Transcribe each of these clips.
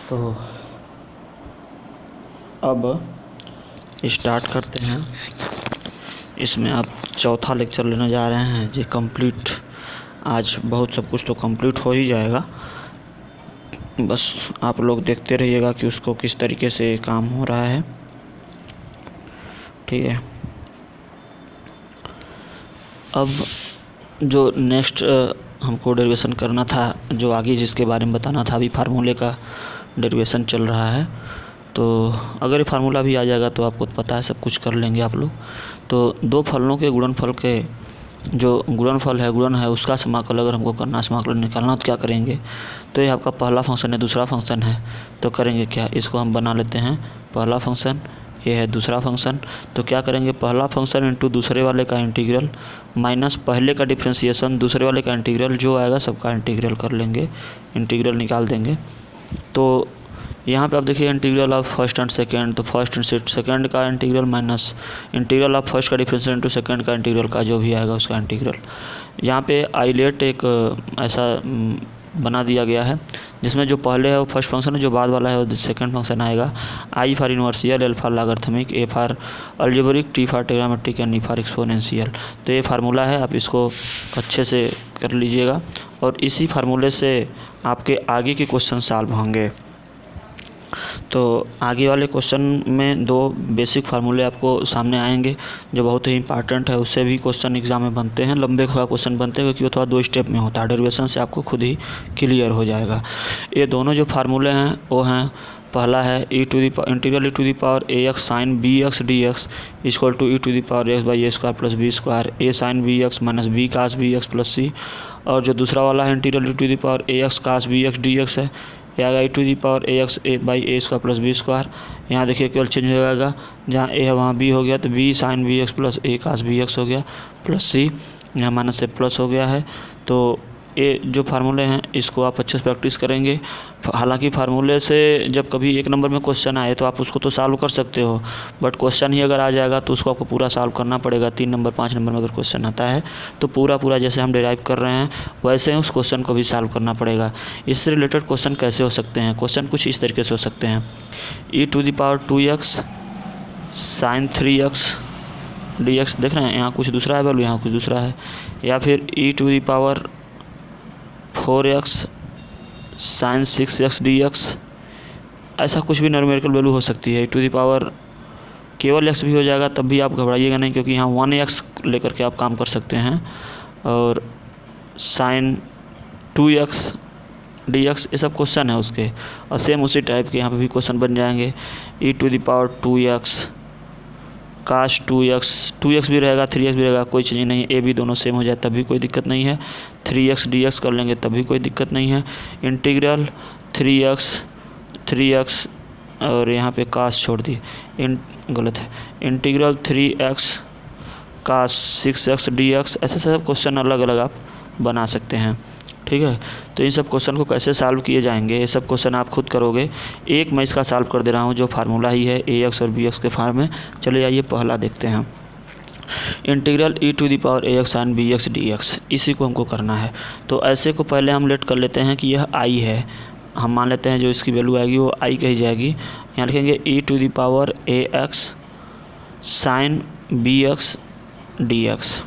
तो अब स्टार्ट करते हैं। इसमें आप चौथा लेक्चर लेने जा रहे हैं जी कंप्लीट। आज बहुत सब कुछ तो कंप्लीट हो ही जाएगा, बस आप लोग देखते रहिएगा कि उसको किस तरीके से काम हो रहा है। ठीक है, अब जो नेक्स्ट हमको डेरिवेशन करना था, जो आगे जिसके बारे में बताना था, अभी फार्मूले का डेरिवेशन चल रहा है। तो अगर ये फार्मूला भी आ जाएगा तो आपको पता है सब कुछ कर लेंगे आप लोग। तो दो फलनों के गुणनफल के जो गुणनफल है, गुणन है, उसका समाकल अगर हमको करना, समाकलन निकालना, तो क्या करेंगे? तो ये आपका पहला फंक्शन है, दूसरा फंक्शन है, तो करेंगे क्या? इसको हम बना लेते हैं पहला फंक्शन, ये है दूसरा फंक्शन। तो क्या करेंगे? पहला फंक्शन इंटू दूसरे वाले का इंटीग्रल माइनस पहले का डिफ्रेंसिएशन दूसरे वाले का इंटीग्रल, जो आएगा सबका इंटीग्रल कर लेंगे, इंटीग्रल निकाल देंगे। तो यहाँ पे आप देखिए integral of first and second, तो फर्स्ट एंड सेकंड का integral minus integral of first का डिफरेंशियल इंटू सेकंड का इंटीग्रल का जो भी आएगा उसका इंटीग्रल। यहाँ पे आइलेट एक ऐसा बना दिया गया है जिसमें जो पहले है वो फर्स्ट फंक्शन है, जो बाद वाला है वो सेकंड फंक्शन आएगा। I for inversial, L for logarithmic, A for algebraic, T for trigonometric and E for exponential. तो ये फार्मूला है, आप इसको अच्छे से कर लीजिएगा और इसी फार्मूले से आपके आगे के क्वेश्चन सॉल्व होंगे। तो आगे वाले क्वेश्चन में दो बेसिक फार्मूले आपको सामने आएंगे जो बहुत ही इंपॉर्टेंट है, उससे भी क्वेश्चन एग्जाम में बनते हैं, लंबे क्वेश्चन बनते हैं, क्योंकि वो थोड़ा दो स्टेप में होता है। डेरिवेशन से आपको खुद ही क्लियर हो जाएगा। ये दोनों जो फार्मूले हैं वो हैं, पहला है integral e to the power a x sine b x d x equal to e to the power x by a square plus b square, a sine b x minus b cos b x plus c. और जो दूसरा वाला है integral e to the power a x cos b x d x है, ये आएगा e to the power a x a by a square plus b square. यहाँ देखिए केवल चेंज हो जाएगा, जहाँ ए है वहाँ बी हो गया, तो b sine b x plus a cos b x हो गया प्लस सी, यहाँ माइनस से प्लस हो गया है। तो ये जो फार्मूले हैं इसको आप अच्छे से प्रैक्टिस करेंगे। हालांकि फार्मूले से जब कभी एक नंबर में क्वेश्चन आए तो आप उसको तो सॉल्व कर सकते हो, बट क्वेश्चन ही अगर आ जाएगा तो उसको आपको पूरा सॉल्व करना पड़ेगा। 3 नंबर 5 नंबर में अगर क्वेश्चन आता है तो पूरा जैसे हम डिराइव कर रहे हैं वैसे ही उस क्वेश्चन को भी सॉल्व करना पड़ेगा। इससे रिलेटेड क्वेश्चन कैसे हो सकते हैं? क्वेश्चन कुछ इस तरीके से हो सकते हैं, e to the power 2x sine 3x dx, देख रहे हैं यहाँ कुछ दूसरा है वैल्यू, यहाँ कुछ दूसरा है। या फिर e to the power 4x sine 6x dx, ऐसा कुछ भी न्यूमेरिकल वैल्यू हो सकती है। ई टू दी पावर केवल x भी हो जाएगा, तब भी आप घबराइएगा नहीं, क्योंकि यहाँ 1x लेकर के आप काम कर सकते हैं। और साइन 2x dx, ये सब क्वेश्चन है उसके, और सेम उसी टाइप के यहाँ पे भी क्वेश्चन बन जाएंगे। ई टू दी पावर 2x काश 2x भी रहेगा, 3x भी रहेगा, कोई चीज़ नहीं, ए भी दोनों सेम हो जाए तब भी कोई दिक्कत नहीं है। 3x dx कर लेंगे तब भी कोई दिक्कत नहीं है। इंटीग्रल 3x और यहाँ पे काश छोड़ दिए, गलत है, इंटीग्रल 3x काश 6x dx, ऐसे सब क्वेश्चन अलग अलग आप बना सकते हैं। ठीक है, तो इन सब क्वेश्चन को कैसे सॉल्व किए जाएंगे, ये सब क्वेश्चन आप खुद करोगे। एक मैं इसका सॉल्व कर दे रहा हूँ, जो फार्मूला ही है ए एक्स और बी एक्स के फॉर्म में। चलिए आइए पहला देखते हैं, integral e to the power a x sine b x d x, इसी को हमको करना है। तो ऐसे को पहले हम लेट कर लेते हैं कि यह आई है, हम मान लेते हैं जो इसकी वैल्यू आएगी वो आई कही जाएगी। यहाँ लिखेंगे e to the power a x sine b x d x,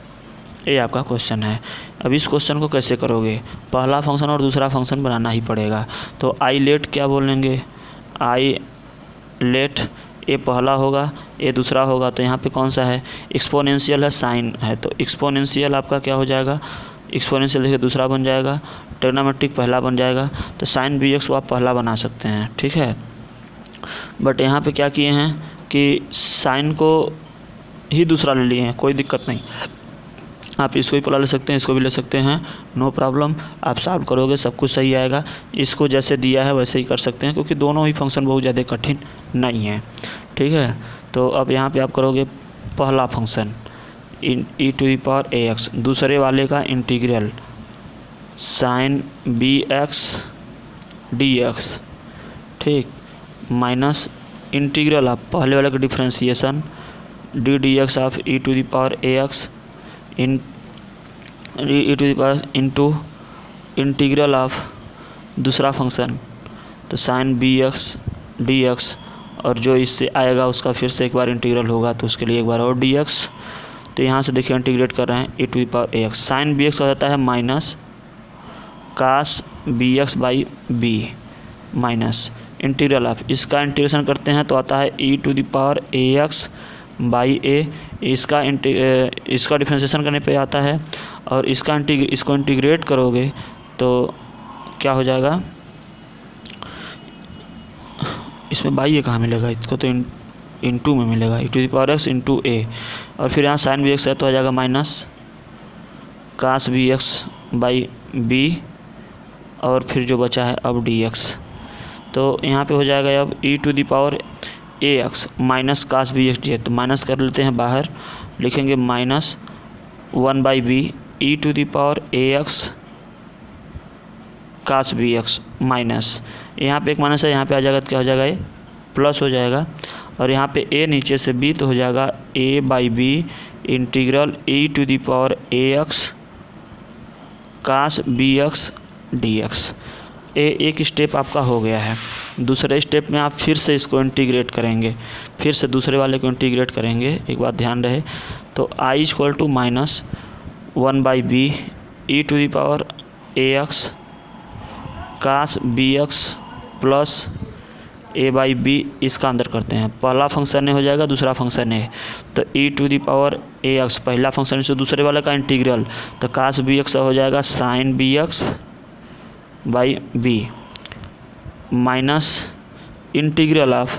ये आपका क्वेश्चन है। अब इस क्वेश्चन को कैसे करोगे? पहला फंक्शन और दूसरा फंक्शन बनाना ही पड़ेगा। तो आई लेट क्या बोलेंगे? आई लेट ए पहला होगा, ए दूसरा होगा, तो यहाँ पे कौन सा है? एक्सपोनेंशियल है, साइन है, तो एक्सपोनेंशियल आपका क्या हो जाएगा? एक्सपोनेंशियल देखिए दूसरा बन जाएगा, ट्रिग्नोमेट्रिक पहला बन जाएगा, तो साइन बी एक्स को आप पहला बना सकते हैं। ठीक है, बट यहाँ पे क्या किए हैं कि साइन को ही दूसरा ले लिए हैं, कोई दिक्कत नहीं, आप इसको भी पहला ले सकते हैं, इसको भी ले सकते हैं, नो प्रॉब्लम। आप सॉल्व करोगे सब कुछ सही आएगा। इसको जैसे दिया है वैसे ही कर सकते हैं, क्योंकि दोनों ही फंक्शन बहुत ज़्यादा कठिन नहीं है। ठीक है, तो अब यहाँ पे आप करोगे पहला function e to the power a x, दूसरे वाले का integral sine b x d x, ठीक, माइनस इंटीग्रल आप पहले वाले का differentiation d d x of e to the power a x in e to the power into integral of दूसरा function, तो sine b x d x, और जो इससे आएगा उसका फिर से एक बार इंटीग्रल होगा, तो उसके लिए एक बार और डी एक्स। तो यहाँ से देखिए इंटीग्रेट कर रहे हैं a to the power a x. Sine b x हो जाता है minus cos b x by b minus integral of, इसका इंटीग्रेशन करते हैं तो आता है e to the power a x by a. इसका डिफ्रेंशिएशन करने पे आता है, और इसको इंटीग्रेट करोगे तो क्या हो जाएगा, इसमें बाई ए कहाँ मिलेगा, इसको तो इंटू में मिलेगा, e to the power x into a. और फिर यहाँ साइन बी एक्स है तो आ जाएगा minus cos b x by b, और फिर जो बचा है अब डी एक्स। तो यहाँ पे हो जाएगा अब e to the power a x minus cos b x d x. तो माइनस कर लेते हैं बाहर, लिखेंगे minus 1/b e to the power a x cos b x minus, यहाँ पे एक माइनस है, यहाँ पे आ जाएगा तो क्या हो जाएगा, ये प्लस हो जाएगा। और यहाँ पे a नीचे से b तो हो जाएगा a/b integral e to the power a x cos b x d x. एक स्टेप आपका हो गया है। दूसरे स्टेप में आप फिर से इसको इंटीग्रेट करेंगे, फिर से दूसरे वाले को इंटीग्रेट करेंगे। एक बात ध्यान रहे, तो i equal to minus 1/b e to the power a x cos b x plus a/b, इसका अंदर करते हैं। पहला फंक्शन ए हो जाएगा, दूसरा फंक्शन ए, तो e to the power a x पहला फंक्शन से दूसरे वाले का इंटीग्रल, तो कास बी एक्स हो जाएगा sine b x by b minus integral of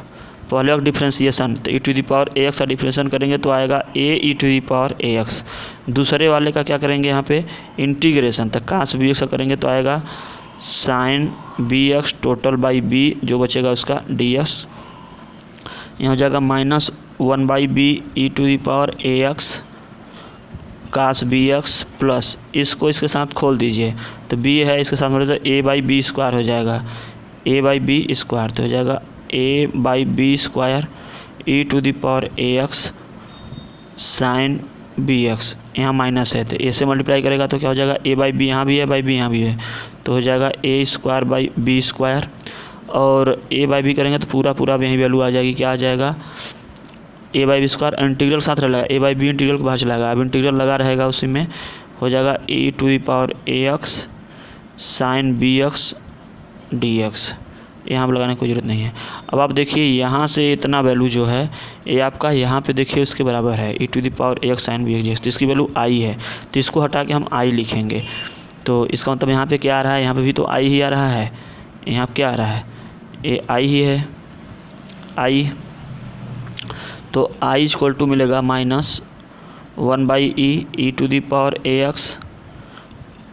पहले का डिफ्रेंशिएशन, तो e to the power a x का डिफ्रेंशिएशन करेंगे तो आएगा a e to the power a x. दूसरे वाले का क्या करेंगे यहाँ पे इंटीग्रेशन, तो कास बी एक्स का करेंगे तो आएगा sine b x total by b, जो बचेगा उसका डी एक्स। यहाँ हो जाएगा minus 1/b e to the power a x cos b x plus, इसको इसके साथ खोल दीजिए तो b है, इसके साथ बोले तो a/b स्क्वायर हो जाएगा, a/b स्क्वायर, तो हो जाएगा a/b square e to the power a x sine b x. यहाँ माइनस है तो a से मल्टीप्लाई करेगा तो क्या हो जाएगा, a/b यहाँ भी है, बाई b यहाँ भी है, तो हो जाएगा a square by b square. और a/b करेंगे तो पूरा यही वैल्यू आ जाएगी, क्या आ जाएगा, a/b स्क्वायर इंटीग्रल साथ रहेगा, a/b इंटीग्रल के बाहर चलाएगा, अब इंटीग्रल लगा रहेगा, उसी में हो जाएगा e to the power a x sine b x d x. यहाँ पर लगाने की कोई ज़रूरत नहीं है। अब आप देखिए यहाँ से इतना वैल्यू जो है ये आपका यहाँ पे देखिए उसके बराबर है, e to the power a x sine b x d x, तो इसकी वैल्यू आई है, तो इसको हटा के हम आई लिखेंगे। तो इसका मतलब यहाँ पे क्या आ रहा है, यहाँ पे भी तो आई ही आ रहा है, यहाँ पे क्या आ रहा है, ए आई ही है, आई, तो i इक्वल टू मिलेगा minus 1/e e to the power a x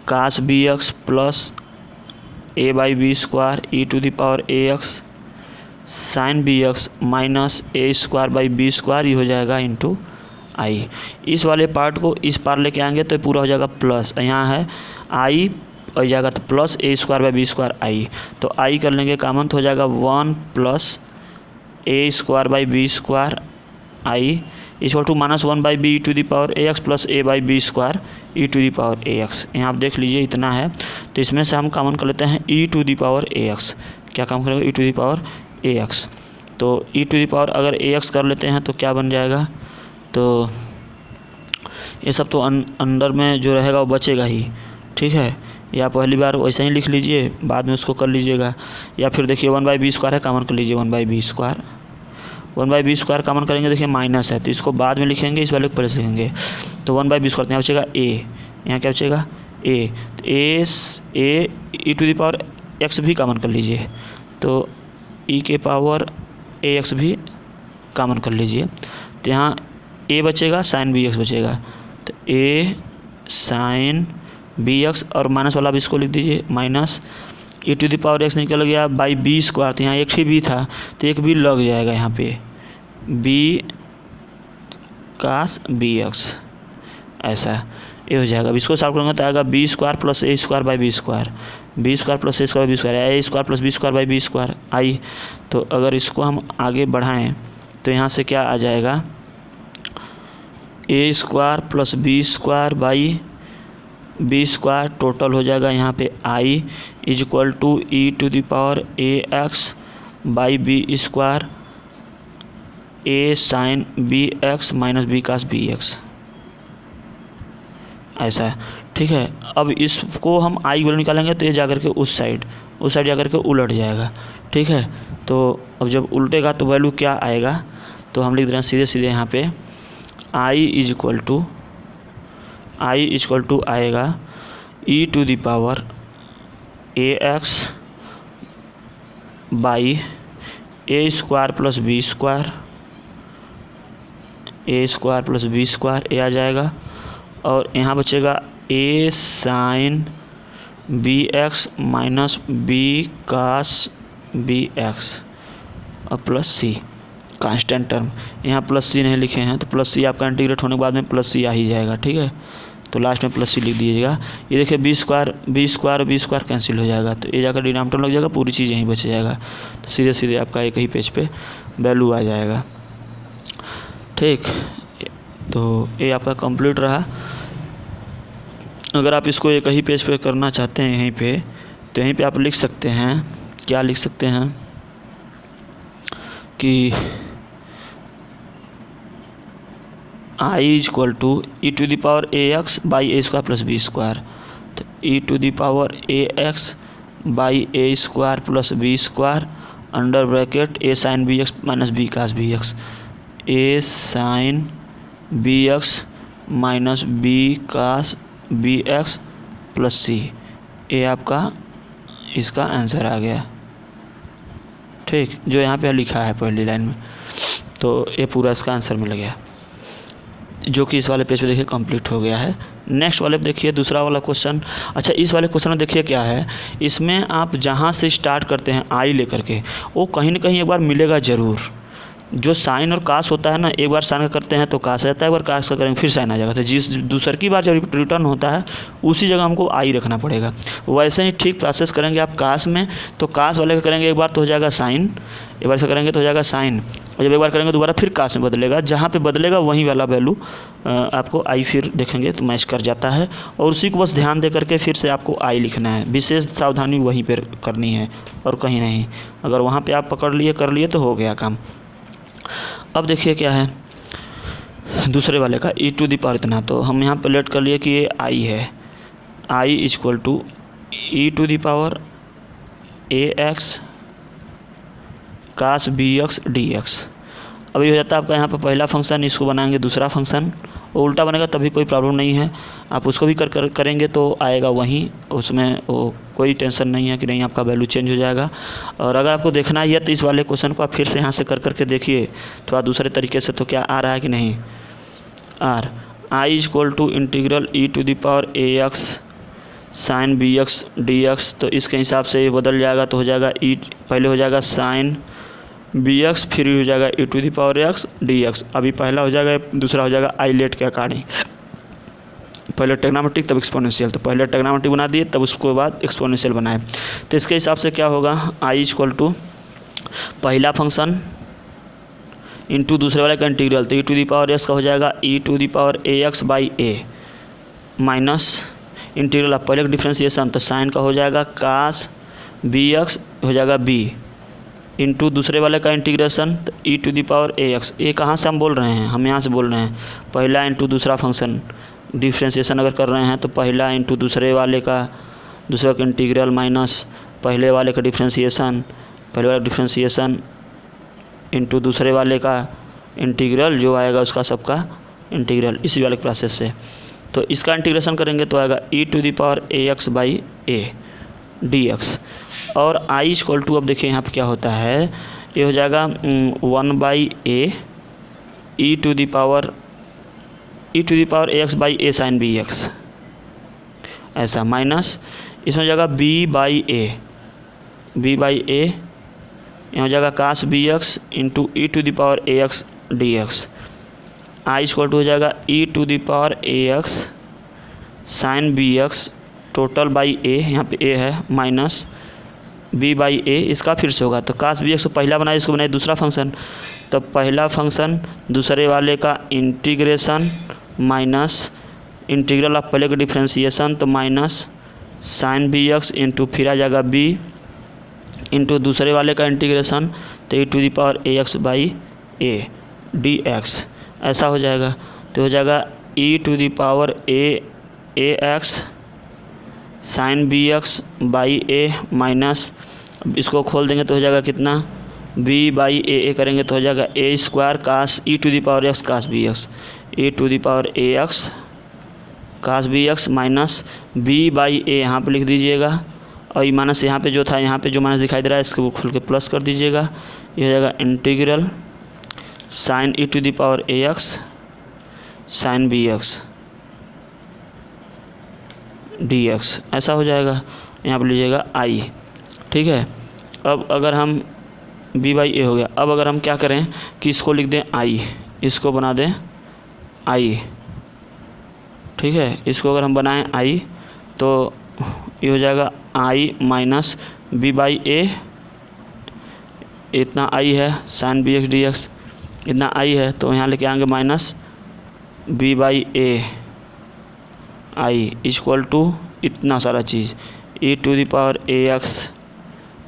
cos b x plus a/b square e to the power a x sine b x minus a square by b square, ये हो जाएगा into आई। इस वाले part को इस पार लेके आएंगे तो पूरा हो जाएगा प्लस, यहाँ है आई हो जाएगा तो plus a square by b square I, तो आई कर लेंगे कामन तो हो जाएगा 1 plus a square by b square I equal to minus 1/b e to the power a x plus a/b square e to the power a x. यहाँ आप देख लीजिए इतना है, तो इसमें से हम कॉमन कर लेते हैं e to the power a x. क्या काम करेगा, e to the power a x, तो ई टू द पावर अगर ए एक्स कर लेते हैं तो क्या बन जाएगा, तो ये सब तो अंदर में जो रहेगा वो बचेगा ही, ठीक है। या पहली बार वैसे ही लिख लीजिए, बाद में उसको कर लीजिएगा, या फिर देखिए 1/b स्क्वायर है, कॉमन कर लीजिए 1/b square, 1/b square common करेंगे, देखिए माइनस है तो इसको बाद में लिखेंगे, इस वाले को पहले से लिखेंगे, तो 1/b स्क्वायर यहाँ बचेगा a, यहाँ क्या बचेगा a, तो a e to the power x भी कॉमन कर लीजिए, तो e के पावर ax भी कॉमन कर लीजिए, तो यहाँ a बचेगा साइन bx बचेगा, तो a साइन bx और माइनस वाला भी इसको लिख दीजिए, minus e to the power x निकल गया बाई बी स्क्वायर, तो यहाँ एक ही बी था तो एक बी लग जाएगा यहाँ पे, बी कास बी एक्स, ऐसा ये हो जाएगा। अब इसको सॉल्व करेंगे तो आएगा b square plus a square by b square, b square plus a square b square, a square plus b square by b square I. तो अगर इसको हम आगे बढ़ाएं तो यहाँ से क्या आ जाएगा, a square plus b square by b square, total हो जाएगा यहाँ पे I is equal to e to the power a x by b square a sine b x minus b cos b x, ऐसा है। ठीक है, अब इसको हम आई वैल्यू निकालेंगे तो ये जाकर के उस साइड जाकर के उलट जाएगा। ठीक है, तो अब जब उल्टेगा तो वैल्यू क्या आएगा, तो हम लिख दे रहे हैं सीधे सीधे यहाँ पे आई इज इक्वल टू आएगा e to the power a x by a square plus b square, a square plus b square a आ जाएगा, और यहाँ बचेगा a sine b x minus b cos b x और plus c constant term, यहाँ plus c नहीं लिखे हैं तो प्लस सी आपका इंटीग्रेट होने के बाद में प्लस सी आ ही जाएगा। ठीक है, तो लास्ट में प्लस सी लिख दीजिएगा। ये देखिए बी स्क्वायर कैंसिल हो जाएगा, तो ये जाकर डिनोमिनेटर लग जाएगा, पूरी चीज़ यहीं बच जाएगा, तो सीधे सीधे आपका एक ही पेज पे वैल्यू आ जाएगा। ठीक, तो ये आपका कंप्लीट रहा। अगर आप इसको एक ही पेज पे करना चाहते हैं यहीं पे, तो यहीं पे आप लिख सकते हैं, क्या लिख सकते हैं कि I is equal to e to the power a x by a square plus b square, तो e to the power a x by a square plus b square under bracket a sine b x minus b cos b x, a sine b x minus b cos b x plus c, ये आपका इसका answer आ गया। ठीक, जो यहाँ पे लिखा है पहली लाइन में, तो ये पूरा इसका आंसर मिल गया, जो कि इस वाले पेज पे देखिए कंप्लीट हो गया है। नेक्स्ट वाले पे देखिए दूसरा वाला क्वेश्चन। अच्छा, इस वाले क्वेश्चन में देखिए क्या है, इसमें आप जहाँ से स्टार्ट करते हैं आई लेकर के, वो कहीं ना कहीं एक बार मिलेगा ज़रूर। जो साइन और कास होता है ना, एक बार साइन का करते हैं तो कास रहता है, एक बार कास का करेंगे फिर साइन आ जाएगा, तो जिस दूसर की बार जब रिटर्न होता है उसी जगह हमको आई रखना पड़ेगा। वैसे ही ठीक प्रोसेस करेंगे आप कास में, तो कास वाले का करेंगे एक बार तो हो जाएगा साइन, एक बार से करेंगे तो हो जाएगा साइन, और जब एक बार करेंगे दोबारा फिर कास में बदलेगा, जहाँ पे बदलेगा वहीं वाला वैल्यू आपको आई फिर देखेंगे तो मैच कर जाता है, और उसी को बस ध्यान दे करके फिर से आपको आई लिखना है। विशेष सावधानी वहीं पर करनी है और कहीं नहीं, अगर वहाँ पर आप पकड़ लिए कर लिए तो हो गया काम। अब देखिए क्या है दूसरे वाले का ई टू दी पावर इतना, तो हम यहाँ पे लेट कर लिए कि ये आई है, I is equal to e to the power a x cos b x d x. अभी हो जाता है आपका यहाँ पे पहला फंक्शन, इसको बनाएंगे दूसरा फंक्शन, वो उल्टा बनेगा तभी कोई प्रॉब्लम नहीं है, आप उसको भी करेंगे तो आएगा वहीं, उसमें वो कोई टेंशन नहीं है कि नहीं आपका वैल्यू चेंज हो जाएगा। और अगर आपको देखना है तो इस वाले क्वेश्चन को आप फिर से यहाँ से कर करके देखिए थोड़ा दूसरे तरीके से, तो क्या आ रहा है कि नहीं, or i is equal to integral e to the power a x sine b x d x, तो इसके हिसाब से ये बदल जाएगा, तो हो जाएगा ई, पहले हो जाएगा साइन बी एक्स, फिर हो जाएगा e to the power x d x. अभी पहला हो जाएगा, दूसरा हो जाएगा आई लेट के अकॉर्डिंग, पहले ट्रिग्नोमेट्रिक तब एक्सपोनेंशियल, तो पहले ट्रिग्नोमेट्रिक बना दिए तब उसके बाद एक्सपोनेंशियल बनाए। तो इसके हिसाब से क्या होगा, आई इज इक्वल टू पहला फंक्शन इंटू दूसरे वाले का इंटीग्रल, तो e to the power x का हो जाएगा e to the power a x by a minus integral of पहले का डिफ्रेंसिएशन, तो साइन का हो जाएगा कास बी एक्स हो जाएगा बी इंटू दूसरे वाले का integration e to the power a x. ये कहाँ से हम बोल रहे हैं, हम यहाँ से बोल रहे हैं पहला इंटू दूसरा फंक्शन डिफ्रेंसिएशन अगर कर रहे हैं तो पहला इंटू दूसरे वाले का इंटीग्रल माइनस पहले वाले का डिफ्रेंसिएशन, पहले वाले डिफ्रेंसिएशन इंटू दूसरे वाले का इंटीग्रल जो आएगा उसका सबका इंटीग्रल, इसी वाले प्रोसेस से। तो इसका इंटीग्रेशन करेंगे तो आएगा e to the power a x by a d x, और आई इज इक्वल टू, अब देखिए यहाँ पे क्या होता है, ये हो जाएगा 1 a e to the power a x by a sine b x, ऐसा माइनस इसमें हो जाएगा बी बाई ए यहाँ हो जाएगा cos b x into e to the power a x d x. I equal to हो जाएगा e to the power a x sine b x total by a, यहाँ पे ए है, माइनस बी बाई ए, इसका फिर से होगा, तो कास बी एक्स को पहला बनाए, इसको बनाए दूसरा फंक्शन, तो पहला फंक्शन दूसरे वाले का इंटीग्रेशन माइनस इंटीग्रल ऑफ पहले का डिफ्रेंसिएशन तो minus sine b x into फिर आ जाएगा बी इंटू दूसरे वाले का इंटीग्रेशन तो e to the power a x by a d x ऐसा हो जाएगा। तो हो जाएगा e to the power a x sine b x by a minus, इसको खोल देंगे तो हो जाएगा कितना b बाई ए करेंगे तो हो जाएगा a square cos e to the power x cos b x e to the power a x cos b x minus b by a यहाँ पर लिख दीजिएगा और ये माइनस यहाँ पे जो था यहाँ पे जो माइनस दिखाई दे रहा है इसको खुल के प्लस कर दीजिएगा। ये हो जाएगा integral sine e to the power a x sine b x d x ऐसा हो जाएगा। यहाँ पर लीजिएगा i, ठीक है। अब अगर हम b बाई ए हो गया, अब अगर हम क्या करें कि इसको लिख दें i, इसको बना दें i, ठीक है। इसको अगर हम बनाएं i तो ये हो जाएगा i minus b by a, इतना i है sine b x d x इतना i है तो यहाँ लेके आएंगे minus b by a i equal to इतना सारा चीज़ e to the power a x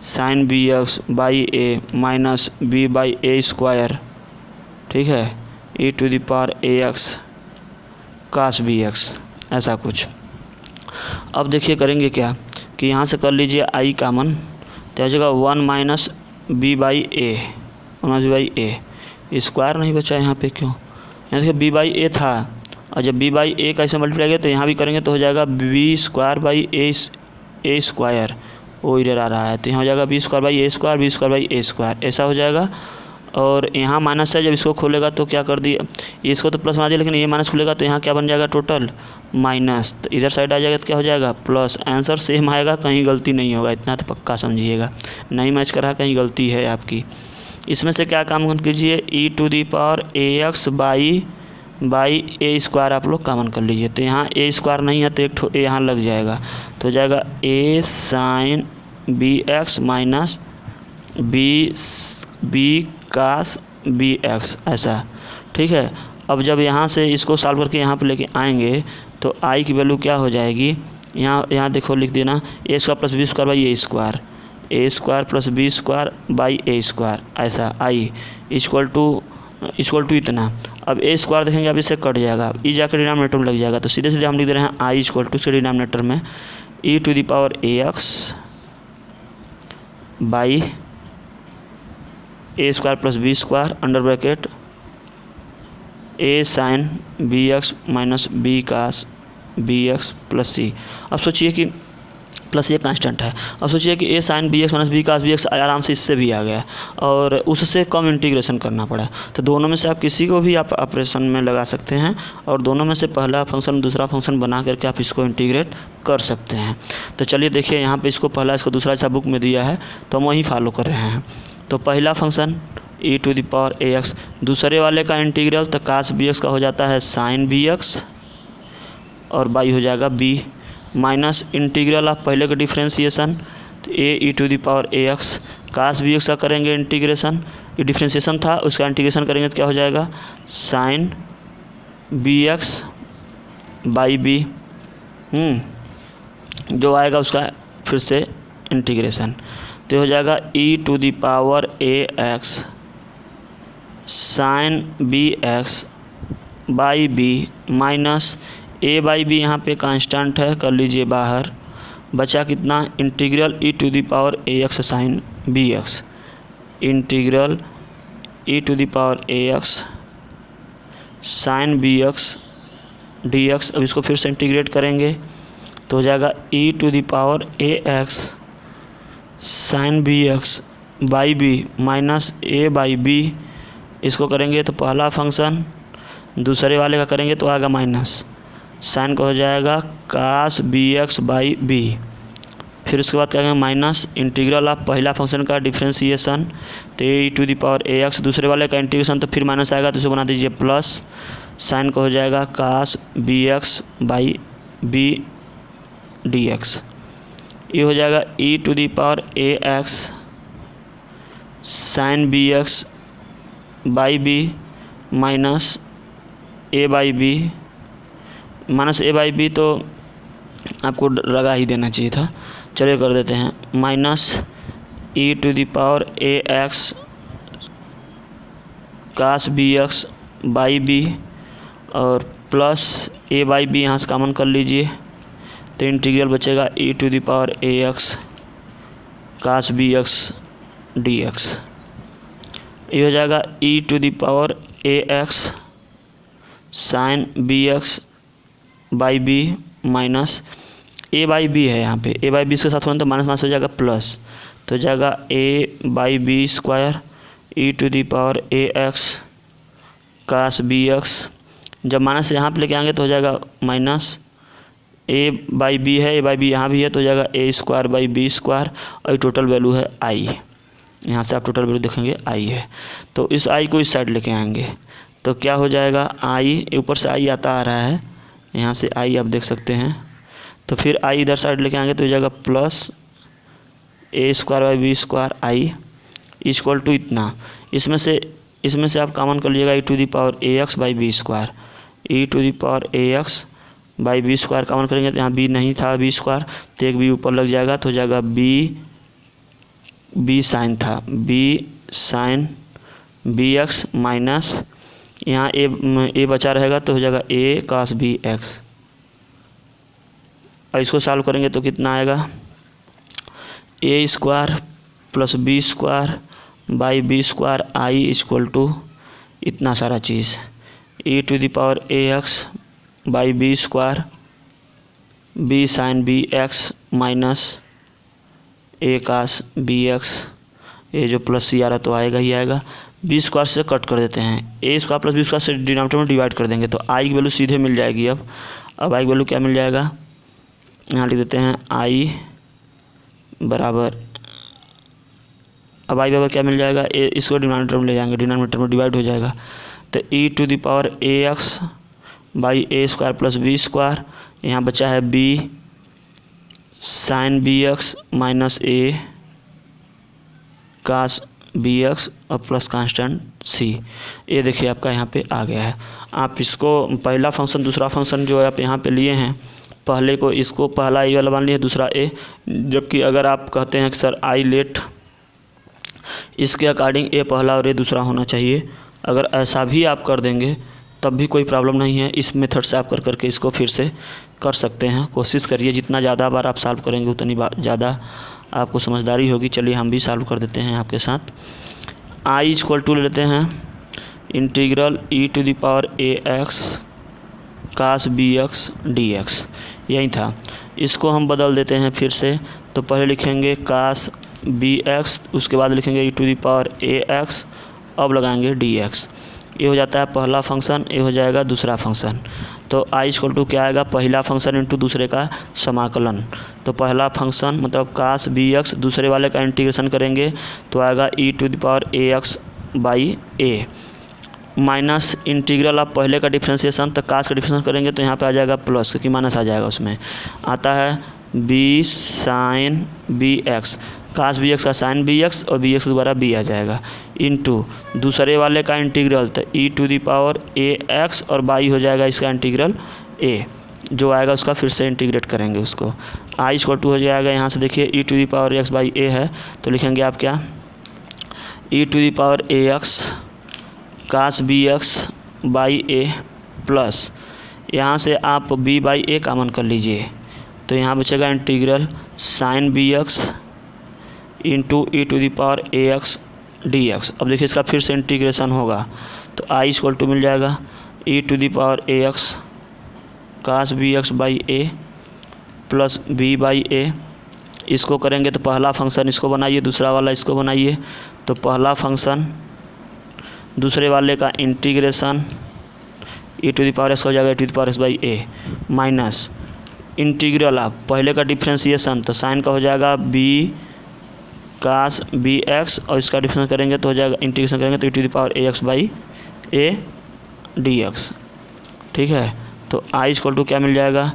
sine b x by a minus b by a square, ठीक है, e to the power a x cos b x ऐसा कुछ। अब देखिए करेंगे क्या कि यहाँ से कर लीजिए i कामन तो हो जाएगा 1 minus b by a, b by a square नहीं बचा यहाँ पे, क्यों, यहाँ देखिए b बाई ए था और जब b बाई ए कैसे मल्टीप्लाई किया तो यहाँ भी करेंगे तो हो जाएगा b square by a square, वो इधर आ रहा है तो यहाँ हो जाएगा b square by a square b square by a square ऐसा हो जाएगा। और यहाँ माइनस है, जब इसको खोलेगा तो क्या कर दिया, इसको तो प्लस बना दिया लेकिन ये माइनस खुलेगा तो यहाँ क्या बन जाएगा टोटल माइनस, तो इधर साइड आ जाएगा तो क्या हो जाएगा प्लस। आंसर सेम आएगा, कहीं गलती नहीं होगा, इतना तो पक्का समझिएगा। नहीं मैच कर रहा कहीं गलती है आपकी। इसमें से क्या काम कीजिए e to the power a x by a square आप लोग कॉमन कर लीजिए। तो यहाँ ए स्क्वायर नहीं है तो एक ठो ए यहाँ लग जाएगा तो हो जाएगा a sine b x minus b cos b x ऐसा, ठीक है। अब जब यहाँ से इसको सॉल्व करके यहाँ पे लेके आएंगे तो i की वैल्यू क्या हो जाएगी, यहाँ देखो लिख देना a square plus b square by a square plus b square by a square ऐसा i इक्वल टू इतना। अब ए स्क्वायर देखेंगे अब इससे कट जाएगा, ई जाकर डिनोमिनेटर में लग जाएगा तो सीधे सीधे हम लिख दे रहे हैं i इक्वल टू से डिनोमिनेटर में e to the power a x by a square plus b square under bracket a sine b x minus b cos b x plus c. अब सोचिए कि प्लस ये कांस्टेंट है, अब सोचिए कि a sine b x minus b cos b x आराम से इससे भी आ गया और उससे कम इंटीग्रेशन करना पड़ा, तो दोनों में से आप किसी को भी आप ऑपरेशन में लगा सकते हैं और दोनों में से पहला फंक्शन दूसरा फंक्शन बना करके आप इसको इंटीग्रेट कर सकते हैं। तो चलिए देखिए यहाँ पे इसको पहला इसको दूसरा ऐसा बुक में दिया है तो हम वही फॉलो कर रहे हैं। तो पहला function e to the power a x, दूसरे वाले का इंटीग्रल तो कास बी एक्स का हो जाता है साइन बी एक्स और बाई हो जाएगा b माइनस इंटीग्रल ऑफ पहले का डिफ्रेंसिएशन तो a e to the power a x cos b x का करेंगे इंटीग्रेशन, ये डिफ्रेंसिएशन था उसका इंटीग्रेशन करेंगे तो क्या हो जाएगा sine b x by b, जो आएगा उसका फिर से इंटीग्रेशन तो हो जाएगा e to the power a x sine b x by b minus a by b, यहाँ पे कांस्टेंट है कर लीजिए बाहर, बचा कितना integral e to the power a x sine b x integral e to the power a x sine b x d x. अब इसको फिर से इंटीग्रेट करेंगे तो हो जाएगा e to the power a x sine b x by b minus a by b, इसको करेंगे तो पहला फंक्शन दूसरे वाले का करेंगे तो आएगा माइनस साइन का हो जाएगा cos b x by b, फिर उसके बाद क्या करेंगे माइनस इंटीग्रल ऑफ पहला फंक्शन का डिफ्रेंसिएशन तो a to the power a x, दूसरे वाले का इंटीग्रेशन तो फिर माइनस आएगा तो इसे बना दीजिए प्लस, साइन का हो जाएगा cos b x by b d x. ये हो जाएगा e to the power a x sine b x by b minus a by b minus a by b तो आपको लगा ही देना चाहिए था। चलिए कर देते हैं, minus e to the power a x cos b x by b और प्लस ए बाई बी यहाँ से कॉमन कर लीजिए, तो इंटीग्रल बचेगा e to the power a x cos b x d x. ये हो जाएगा e to the power a x sine b x by b minus a by b है, यहाँ पे ए बाई बी के साथ होने तो माइनस माइनस हो जाएगा प्लस, तो हो जाएगा a by b square e to the power a x cos b x. जब माइनस यहाँ पे लेके आएंगे तो हो जाएगा माइनस ए बाई बी है, ए बाई बी यहाँ भी है, तो हो जाएगा a square by b square और टोटल वैल्यू है आई। यहाँ से आप टोटल वैल्यू देखेंगे आई है, तो इस आई को इस साइड लेके आएंगे तो क्या हो जाएगा आई, ऊपर से आई आता आ रहा है, यहाँ से आई आप देख सकते हैं, तो फिर आई इधर साइड लेके आएंगे तो हो जाएगा plus a square by b square I equal to इतना, इसमें से आप कॉमन कर लीजिएगा e to the power a x by b square, e to the power a x by b square common करेंगे तो यहाँ बी नहीं था बी स्क्वायर, तो एक बी ऊपर लग जाएगा तो हो जाएगा बी साइन था b sine b x minus यहाँ ए बचा रहेगा तो हो जाएगा ए कास बी एक्स। और इसको सॉल्व करेंगे तो कितना आएगा a square plus b square by b square I equal to इतना सारा चीज़ e to the power a x by b square b sine b x minus a cos b x, ये जो प्लस सी आ रहा तो आएगा ही आएगा, बी स्क्वायर से कट कर देते हैं, ए स्क्वायर प्लस बी स्क्वायर से डिनोमिनेटर में डिवाइड कर देंगे तो आई की वैल्यू सीधे मिल जाएगी। अब आई की वैल्यू क्या मिल जाएगा, यहाँ लिख देते हैं आई बराबर, अब आई बराबर क्या मिल जाएगा ए, इसको डिनोमिनेटर में ले जाएंगे, डिनोमिनेटर में डिवाइड हो जाएगा तो e to the power a x by a square plus b square, यहाँ बचा है b sine b x minus a cos b x और प्लस कांस्टेंट सी। ये देखिए आपका यहाँ पे आ गया है। आप इसको पहला फंक्शन दूसरा फंक्शन जो है आप यहाँ पे लिए हैं, पहले को इसको पहला ए वाला मान लिए दूसरा ए, जबकि अगर आप कहते हैं कि सर आई लेट इसके अकॉर्डिंग ए पहला और ए दूसरा होना चाहिए, अगर ऐसा भी आप कर देंगे तब भी कोई प्रॉब्लम नहीं है। इस मेथड से आप कर करके इसको फिर से कर सकते हैं। कोशिश करिए जितना ज़्यादा बार आप सॉल्व करेंगे उतनी ज़्यादा आपको समझदारी होगी। चलिए हम भी सॉल्व कर देते हैं आपके साथ। आई इक्वल टू लेते हैं integral e to the power a x cos b x d x, यही था। इसको हम बदल देते हैं फिर से, तो पहले लिखेंगे कास बी एक्स, उसके बाद लिखेंगे e to the power a x, अब लगाएंगे डी एक्स। ये हो जाता है पहला फंक्शन, ये हो जाएगा दूसरा फंक्शन। तो आई इक्वल टू क्या आएगा, पहला फंक्शन इंटू दूसरे का समाकलन। तो पहला फंक्शन मतलब कास बी एक्स, दूसरे वाले का इंटीग्रेशन करेंगे तो आएगा e to the power a x by a minus integral आप पहले का डिफ्रेंशिएशन, तो कास का डिफ्रेंशिएशन करेंगे तो यहाँ पे आ जाएगा प्लस, क्योंकि माइनस आ जाएगा, उसमें आता है b sine b x, cos b x का साइन बी एक्स और बी एक्स दोबारा बी आ जाएगा, इनटू दूसरे वाले का इंटीग्रल तो e to the power a x और बाई हो जाएगा इसका इंटीग्रल ए, जो आएगा उसका फिर से इंटीग्रेट करेंगे उसको। आई इक्वल टू हो जाएगा, यहाँ से देखिए e to the power x by a है, तो लिखेंगे आप क्या, e to the power a x cos b x by a plus, यहाँ से आप बी बाई ए कॉमन कर लीजिए, तो यहाँ बचेगा integral sine b x into e to the power a x d x. अब देखिए इसका फिर से इंटीग्रेशन होगा, तो आई इक्वल टू मिल जाएगा e to the power a x cos b x by a plus b by a. इसको करेंगे तो पहला फंक्शन इसको बनाइए, दूसरा वाला इसको बनाइए, तो पहला फंक्शन दूसरे वाले का integration e to the power x हो जाएगा e to the power x by a minus integral आप पहले का डिफ्रेंशिएशन, तो साइन का हो जाएगा बी कास बी एक्स और इसका डिफ्रेंस करेंगे तो हो जाएगा इंटीग्रेशन करेंगे तो e to the power a x by a d x. ठीक है, तो आई इक्वल टू क्या मिल जाएगा,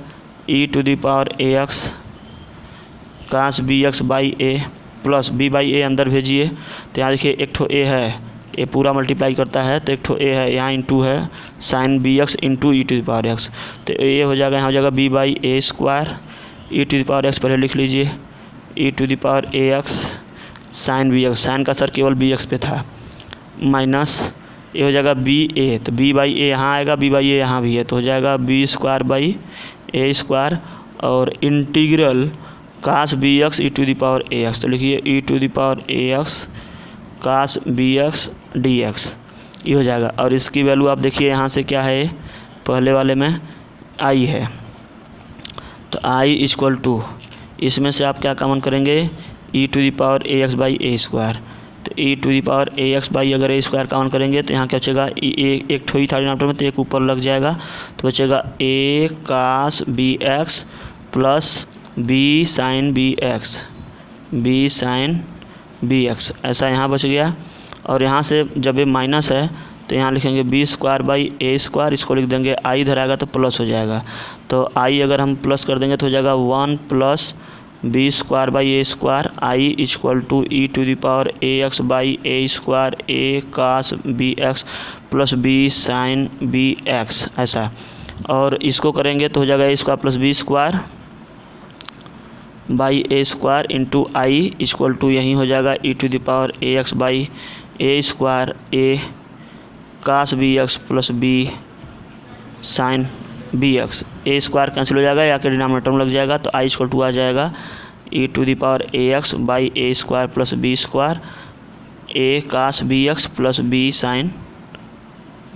e to the power a x cos b x by a plus b by a अंदर भेजिए, तो यहाँ देखिए एक ठो ए है, ये पूरा मल्टीप्लाई करता है तो एक ठो ए है, यहाँ इंटू है sine b x into e to the power x, तो ये हो जाएगा, यहाँ हो जाएगा b by a square e to the power x, पहले लिख लीजिए e to the power a x sine b x, sine का सर केवल बी एक्स पे था, माइनस ये हो जाएगा बी ए, तो बी बाई ए यहाँ आएगा, बी बाई ए यहाँ भी है, तो हो जाएगा b square by a square और integral cos b x e to the power a x, तो लिखिए e to the power a x cos b x d x, ये हो जाएगा। और इसकी वैल्यू आप देखिए यहाँ से क्या है, पहले वाले में आई है, तो आई इक्वल टू, इसमें से आप क्या कॉमन करेंगे, e to the power a x by a square, तो e to the power a x by अगर ए स्क्वायर कॉमन करेंगे तो यहाँ क्या बचेगा, एक ठो ही था डिनोमिनेटर में, तो एक ऊपर लग जाएगा, तो बचेगा a cos b x plus b sine b x, b sine b x, ऐसा यहाँ बच गया। और यहाँ से जब ये माइनस है तो यहाँ लिखेंगे b square by a square, इसको लिख देंगे, आई इधर आएगा तो प्लस हो जाएगा, तो आई अगर हम प्लस कर देंगे तो हो जाएगा 1 plus b square by a square I equal to e to the power a x by a square a cos b x plus b sine b x, ऐसा। और इसको करेंगे तो हो जाएगा a square plus b square by a square into I equal to यहीं हो जाएगा e to the power a x by a square a cos b x plus b sine b x, a square cancel हो जाएगा या के denominator में लग जाएगा, तो आई इक्वल टू आ जाएगा e to the power a x by a square plus b square a cos b x plus b sine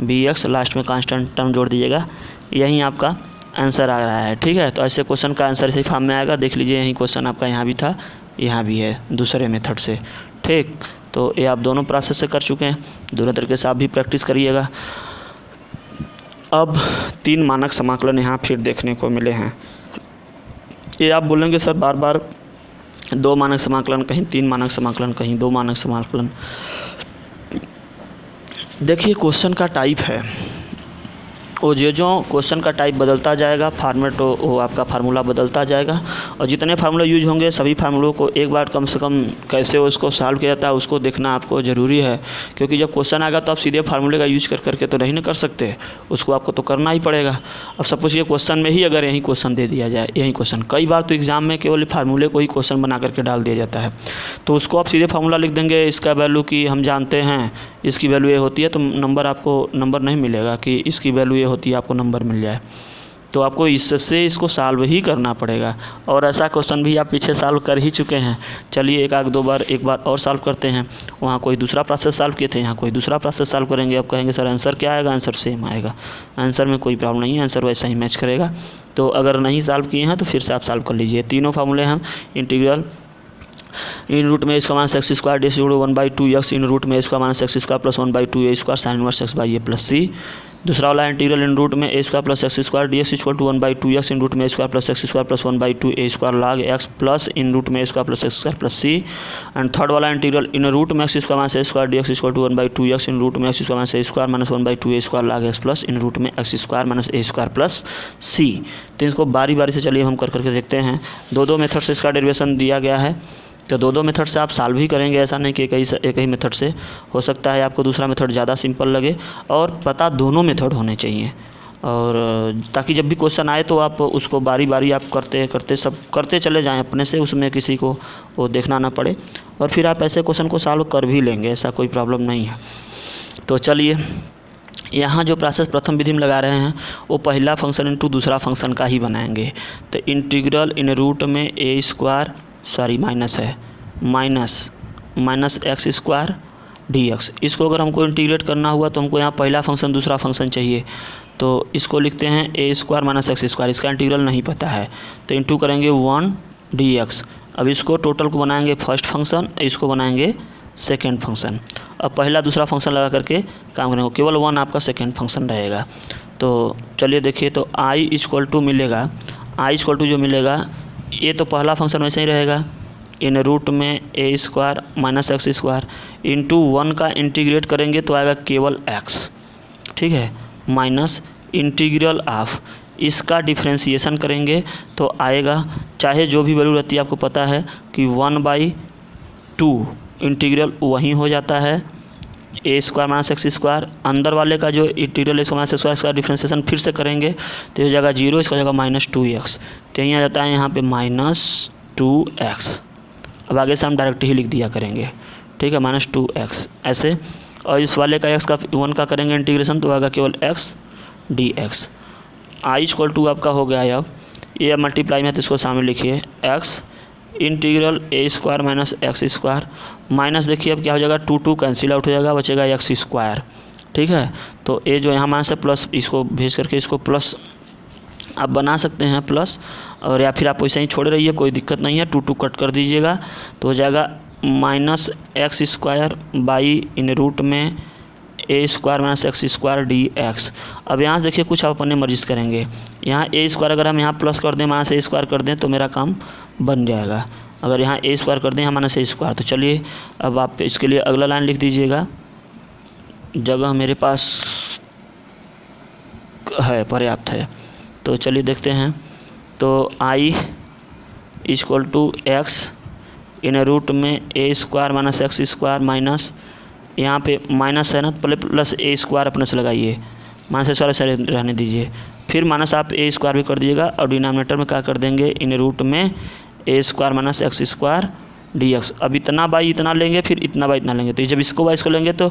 b x, last में कांस्टेंट टर्म जोड़ दीजिएगा, यहीं आपका आंसर आ रहा है। ठीक है, तो ऐसे क्वेश्चन का आंसर इसी फॉर्म में आएगा, देख लीजिए यही क्वेश्चन आपका यहाँ भी था, यहाँ भी है दूसरे मेथड से। ठीक, तो ये आप दोनों प्रोसेस से कर चुके हैं, दोनों तरीके से आप भी प्रैक्टिस करिएगा। अब 3 मानक समाकलन यहाँ फिर देखने को मिले हैं। ये आप बोलेंगे सर बार बार 2 मानक समाकलन कहीं 3 मानक समाकलन कहीं 2 मानक समाकलन, देखिए क्वेश्चन का टाइप है, वो जो क्वेश्चन का टाइप बदलता जाएगा, फॉर्मेट वो आपका फार्मूला बदलता जाएगा, और जितने फार्मूला यूज होंगे सभी फार्मूलों को एक बार कम से कम कैसे उसको सॉल्व किया जाता है उसको देखना आपको ज़रूरी है, क्योंकि जब क्वेश्चन आएगा तो आप सीधे फार्मूले का यूज करके तो नहीं ना कर सकते, उसको आपको तो करना ही पड़ेगा। अब सपोज ये क्वेश्चन में ही अगर यही क्वेश्चन दे दिया जाए, यही क्वेश्चन, कई बार तो एग्जाम में केवल फार्मूले को ही क्वेश्चन बना करके डाल दिया जाता है, तो उसको आप सीधे फार्मूला लिख देंगे, इसका वैल्यू की हम जानते हैं, इसकी वैल्यू ये होती है, तो नंबर आपको नंबर नहीं मिलेगा कि इसकी वैल्यू ये होती है, आपको नंबर मिल जाए, तो आपको इससे इसको सॉल्व ही करना पड़ेगा। और ऐसा क्वेश्चन भी आप पीछे सॉल्व कर ही चुके हैं, चलिए एक बार और सॉल्व करते हैं। वहाँ कोई दूसरा प्रोसेस सॉल्व किए थे, यहाँ कोई दूसरा प्रोसेस सॉल्व करेंगे। अब कहेंगे सर आंसर क्या आएगा, आंसर सेम आएगा, आंसर में कोई प्रॉब्लम नहीं है, आंसर वैसा ही मैच करेगा। तो अगर नहीं सॉल्व किए हैं तो फिर से आप सॉल्व कर लीजिए। तीनों फार्मूले हम इंटीग्रल इन रूट में इसका minus x square d equal 1/2 x इन रूट में इसका minus x square plus 1/2 a square sine inverse x by a plus c. दूसरा वाला इंटीग्रल इन रूट में a square plus x square d x equal to 1/2 x in root में a square plus x square plus 1/2 a square log x plus in root में a square plus x square plus C. And third वाला integral इन root में x square minus a square d x equal to 1/2 x in root में x square minus a square minus 1/2 a square log x plus in root में x square minus a square plus c. तो इसको बारी बारी से चलिए हम कर करके देखते हैं। दो मेथड से इसका डेरिवेशन दिया गया है, तो दो मेथड से आप सॉल्व ही करेंगे, ऐसा नहीं कि एक ही मेथड से। हो सकता है आपको दूसरा मेथड ज़्यादा सिंपल लगे, और पता दोनों मेथड होने चाहिए, और ताकि जब भी क्वेश्चन आए तो आप उसको बारी बारी आप करते चले जाएं अपने से, उसमें किसी को वो देखना ना पड़े, और फिर आप ऐसे क्वेश्चन को सॉल्व कर भी लेंगे, ऐसा कोई प्रॉब्लम नहीं है। तो चलिए यहाँ जो प्रोसेस प्रथम विधि में लगा रहे हैं वो पहला फंक्शन इंटू दूसरा फंक्शन का ही बनाएंगे। तो इंटीग्रल इन रूट में ए स्क्वायर माइनस है minus x square d x. इसको अगर हमको इंटीग्रेट करना हुआ तो हमको यहाँ पहला फंक्शन दूसरा फंक्शन चाहिए, तो इसको लिखते हैं ए स्क्वायर माइनस एक्स स्क्वायर। इसका इंटीग्रल नहीं पता है तो इंटू करेंगे 1 डी एक्स। अब इसको टोटल को बनाएंगे फर्स्ट फंक्शन, इसको बनाएंगे सेकेंड फंक्शन। अब पहला दूसरा फंक्शन लगा करके काम करेंगे, केवल 1 आपका सेकेंड फंक्शन रहेगा। तो चलिए देखिए, तो आई इक्वल टू मिलेगा, आई इक्वल टू जो मिलेगा ये तो पहला फंक्शन वैसे ही रहेगा, इन रूट में a square minus x square into 1 का इंटीग्रेट करेंगे तो आएगा केवल एक्स, ठीक है, माइनस इंटीग्रल ऑफ इसका डिफ्रेंशिएशन करेंगे तो आएगा, चाहे जो भी वैल्यू रहती है आपको पता है कि 1/2 इंटीग्रल वहीं हो जाता है ए स्क्वायर माइनस एक्स स्क्वायर, अंदर वाले का जो इंटीग्रल एक्स माइनस स्क्वायर का डिफ्रेंसिएशन फिर से करेंगे तो हो जाएगा 0, इसका हो जाएगा -2x। तो यहीं आ जाता है यहाँ पे -2x। अब आगे से हम डायरेक्ट ही लिख दिया करेंगे, ठीक है, -2x ऐसे। और इस वाले का x का 1 का करेंगे इंटीग्रेशन तो आएगा केवल x dx। I equal to आपका हो गया है। अब ये मल्टीप्लाई में तो इसको सामने लिखिए x integral a square minus x square, minus देखिए अब क्या हो जाएगा 2 कैंसिल आउट हो जाएगा, बचेगा एक्स स्क्वायर, ठीक है। तो ए जो यहाँ माइनस है प्लस, इसको भेज करके इसको प्लस आप बना सकते हैं प्लस, और या फिर आप वैसे ही छोड़े रहिए, कोई दिक्कत नहीं है, 2 कट कर दीजिएगा तो हो जाएगा minus x square by in root में a square minus x square dx। अब यहाँ से देखिए कुछ आप अपने मर्जी से करेंगे, यहाँ ए स्क्वायर अगर हम यहाँ प्लस कर दें माइनस ए स्क्वायर कर दें तो मेरा काम बन जाएगा, अगर यहाँ ए स्क्वायर कर दें यहाँ माइनस ए स्क्वायर। तो चलिए अब आप इसके लिए अगला लाइन लिख दीजिएगा, जगह मेरे पास है, पर्याप्त है। तो चलिए देखते हैं, तो I equal to x in root में a square minus x square minus, यहाँ पे माइनस है ना, पहले प्लस ए स्क्वायर अपने से लगाइए, माइनस ए स्क्वायर से रहने दीजिए, फिर माइनस आप ए स्क्वायर भी कर दीजिएगा और डिनोमिनेटर में क्या कर देंगे इन रूट में a square minus x square dx। अब इतना बाई इतना लेंगे, फिर इतना बाई इतना लेंगे, तो जब इसको बाई इसको लेंगे तो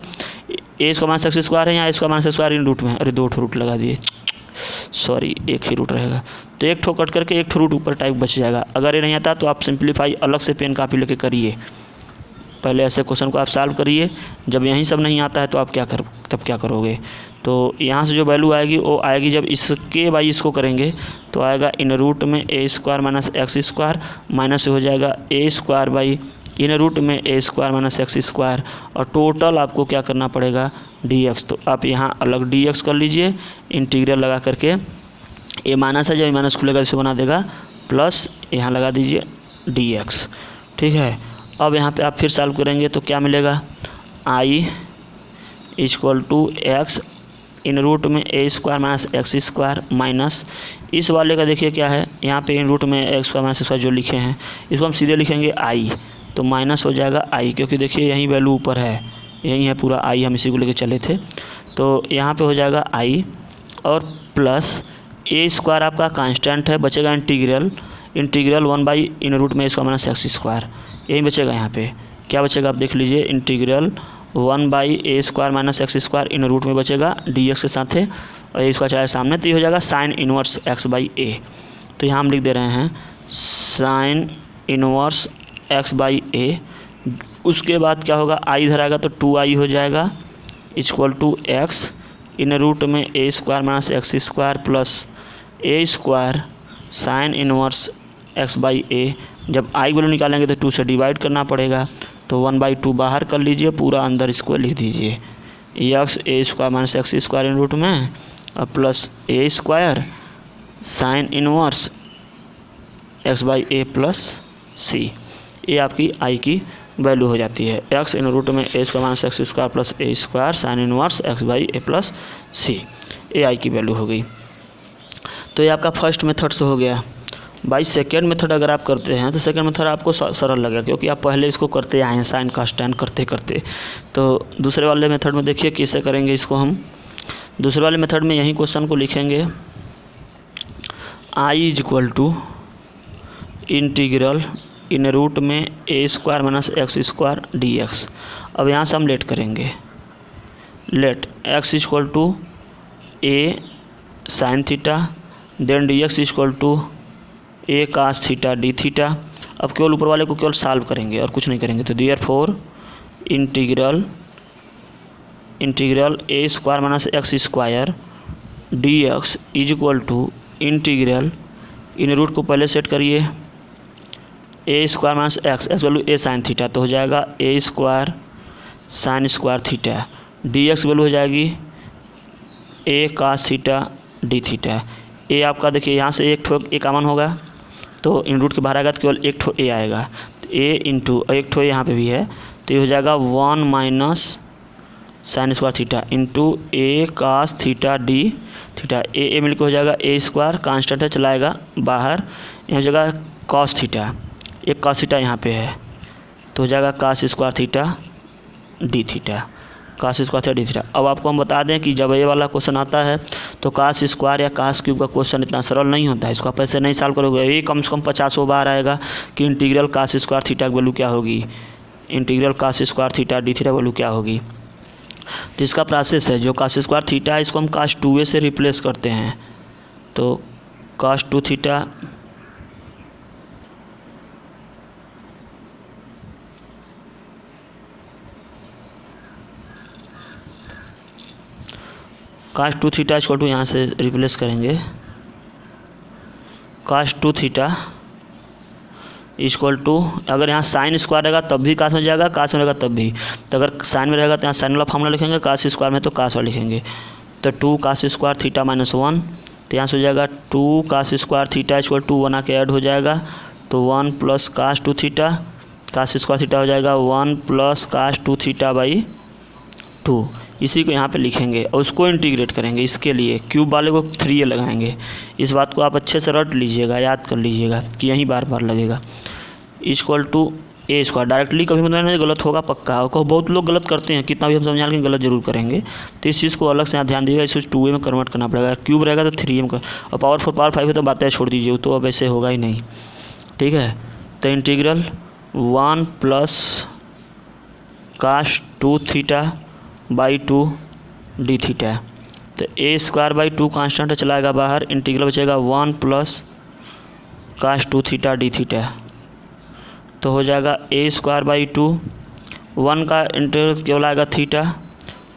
a square minus x square है, यहाँ ए स्क्वायर माइनस एक्स स्क्वायर इन रूट में, अरे 2 रूट लगा दिए, सॉरी एक ही रूट रहेगा, तो एक ठो कट करके एक ठो रूट ऊपर टाइप बच जाएगा। अगर ये नहीं आता तो आप सिंप्लीफाई अलग से पेन कापी लेके करिए, पहले ऐसे क्वेश्चन को आप सॉल्व करिए, जब यहीं सब नहीं आता है तो आप तब क्या करोगे। तो यहाँ से जो वैल्यू आएगी वो आएगी जब इसके बाई इसको करेंगे तो आएगा इन रूट में a square minus x square minus हो जाएगा a square by in root में a square minus x square, और टोटल आपको क्या करना पड़ेगा dx। तो आप यहाँ अलग dx कर लीजिए इंटीग्रल लगा करके, ए माइनस है जब माइनस खुलेगा इसको बना देगा प्लस, यहाँ लगा दीजिए dx, ठीक है। अब यहाँ पे आप फिर सॉल्व करेंगे तो क्या मिलेगा, I equal to x in root में a square minus x square minus, इस वाले का देखिए क्या है, यहाँ पे इन रूट में एक्स स्क्वायर माइनस स्क्वायर जो लिखे हैं इसको हम सीधे लिखेंगे आई, तो माइनस हो जाएगा आई, क्योंकि देखिए यहीं वैल्यू ऊपर है, यहीं है पूरा आई, हम इसी को लेके चले थे, तो यहाँ पे हो जाएगा आई और प्लस ए स्क्वायर आपका कांस्टेंट है, बचेगा इंटीग्रल 1 बाई इन रूट में a square minus x square, यही बचेगा। यहाँ पे क्या बचेगा आप देख लीजिए, integral 1 by a square minus x square in root में बचेगा dx के साथ है, और ए स्क्वायर चाहे सामने, तो ये हो जाएगा साइन इनवर्स एक्स बाई ए। तो यहाँ हम लिख दे रहे हैं साइन इनवर्स एक्स बाई ए। उसके बाद क्या होगा, आई इधर आएगा तो 2i हो जाएगा equal to x in root में a square minus x square plus a square sine inverse x by a. जब आई वैल्यू निकालेंगे तो 2 से डिवाइड करना पड़ेगा, तो 1/2 बाहर कर लीजिए, पूरा अंदर इसको लिख दीजिए x a square minus x square in root में और plus a square sine inverse x by a plus c. ये आपकी आई की वैल्यू हो जाती है, एक्स इन रूट में a square minus x square plus a square sine inverse x by a plus c, ए आई की वैल्यू हो गई। तो ये आपका फर्स्ट मेथड से हो गया। बाई सेकेंड मेथड अगर आप करते हैं तो सेकेंड मेथड आपको सरल लगेगा, क्योंकि आप पहले इसको करते आए हैं साइन का स्टैंड करते करते। तो दूसरे वाले मेथड में देखिए कैसे करेंगे इसको हम। दूसरे वाले मेथड में यही क्वेश्चन को लिखेंगे I is equal to integral in root में a square minus x square dx। अब यहाँ से हम लेट करेंगे, let x equal to a sine theta then dx equal to a cos theta d theta. अब केवल ऊपर वाले को केवल सॉल्व करेंगे और कुछ नहीं करेंगे, तो therefore integral a square minus x square dx is equal to integral, in root को पहले सेट करिए, a square minus x value a sine theta, तो हो जाएगा a square sine square theta, dx value हो जाएगी a cos theta d theta. ए आपका देखिए यहाँ से एक ठो ए कॉमन होगा, तो इन रूट के बाहर आएगा तो केवल एक ठो ए आएगा, तो ए इंटू एक ठो यहाँ पे भी है, तो ये हो जाएगा 1 minus sine square theta into a cos theta d theta. ए मिलकर हो जाएगा ए स्क्वायर, कांस्टेंट है चलाएगा बाहर, यहाँ हो जाएगा कॉस थीटा, एक कॉस थीटा यहाँ पे है, तो हो जाएगा cos square theta d theta. Cos square theta d theta. अब आपको हम बता दें कि जब ये वाला क्वेश्चन आता है तो कास स्क्वायर या कास क्यूब का क्वेश्चन इतना सरल नहीं होता है, इसको आप ऐसे नहीं सॉल्व करोगे। ये कम से कम 50 बार आएगा कि इंटीग्रल कास स्क्वायर थीटा की वैल्यू क्या होगी, integral cos square theta d theta value क्या होगी। तो इसका प्रोसेस है, जो कास स्क्वायर थीटा है इसको हम कास 2a से रिप्लेस करते हैं, तो cos 2 theta cos 2 theta equal to यहाँ से रिप्लेस करेंगे कास 2 थीटा इक्वल टू, अगर यहाँ साइन स्क्वायर रहेगा तब भी कास में जाएगा, कास में रहेगा तब भी। तो अगर साइन में रहेगा तो यहाँ साइन वाला फार्मूला लिखेंगे, कास स्क्वायर में तो कास वाला लिखेंगे। तो 2 कास स्क्वायर थीटा माइनस 1, तो यहाँ से हो जाएगा 2 cos square theta equal to 1 आके ऐड हो जाएगा, तो 1 plus cos 2 theta, cos square theta हो जाएगा 1 प्लस कास 2 थीटा बाई 2। इसी को यहाँ पे लिखेंगे और उसको इंटीग्रेट करेंगे। इसके लिए क्यूब वाले को 3a लगाएंगे। इस बात को आप अच्छे से रट लीजिएगा, याद कर लीजिएगा कि यहीं बार बार लगेगा। Equal to a square, directly कभी मतलब नहीं गलत होगा पक्का, और बहुत लोग गलत करते हैं, कितना भी हम समझा लेकिन गलत जरूर करेंगे। तो इस चीज़ को अलग से यहाँ ध्यान दीजिएगा, इसको 2a में कन्वर्ट करना पड़ेगा। क्यूब रहेगा तो 3a में और पावर 4 पावर 5 है तो बातें छोड़ दीजिए, तो अब ऐसे होगा ही नहीं, ठीक है। तो integral 1 plus cos 2 theta by 2 d theta. तो ए स्क्वायर बाई 2 कांस्टेंट चलाएगा बाहर, इंटीग्रल बचेगा 1 plus cos 2 theta d theta. तो हो जाएगा ए स्क्वायर बाई 2, 1 का इंटीग्रल केवल आएगा थीटा,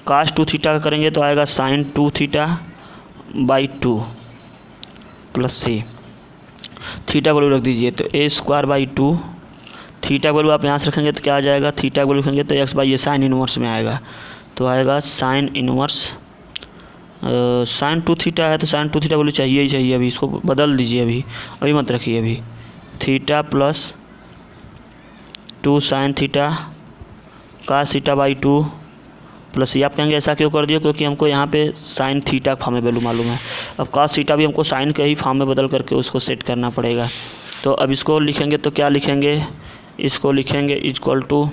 कास 2 थीटा का करेंगे तो आएगा sine 2 theta by 2 plus c. Theta value रख दीजिए, तो a square by 2, theta value आप यहाँ से रखेंगे तो क्या आ जाएगा, थीटा वैल्यू रखेंगे तो एक्स बाई ये साइन इनवर्स में आएगा, तो आएगा साइन इनवर्स साइन 2 थीटा है तो साइन 2 थीटा वैल्यू चाहिए ही चाहिए। अभी इसको बदल दीजिए, अभी मत रखिए, अभी theta plus 2 sine theta cos theta by 2 plus ये। आप कहेंगे ऐसा क्यों कर दिया, क्योंकि हमको यहाँ पे साइन थीटा फॉर्म में वैल्यू मालूम है। अब कास थीटा भी हमको साइन के ही फॉर्म में बदल करके उसको सेट करना पड़ेगा। तो अब इसको लिखेंगे तो क्या लिखेंगे, इसको लिखेंगे equal to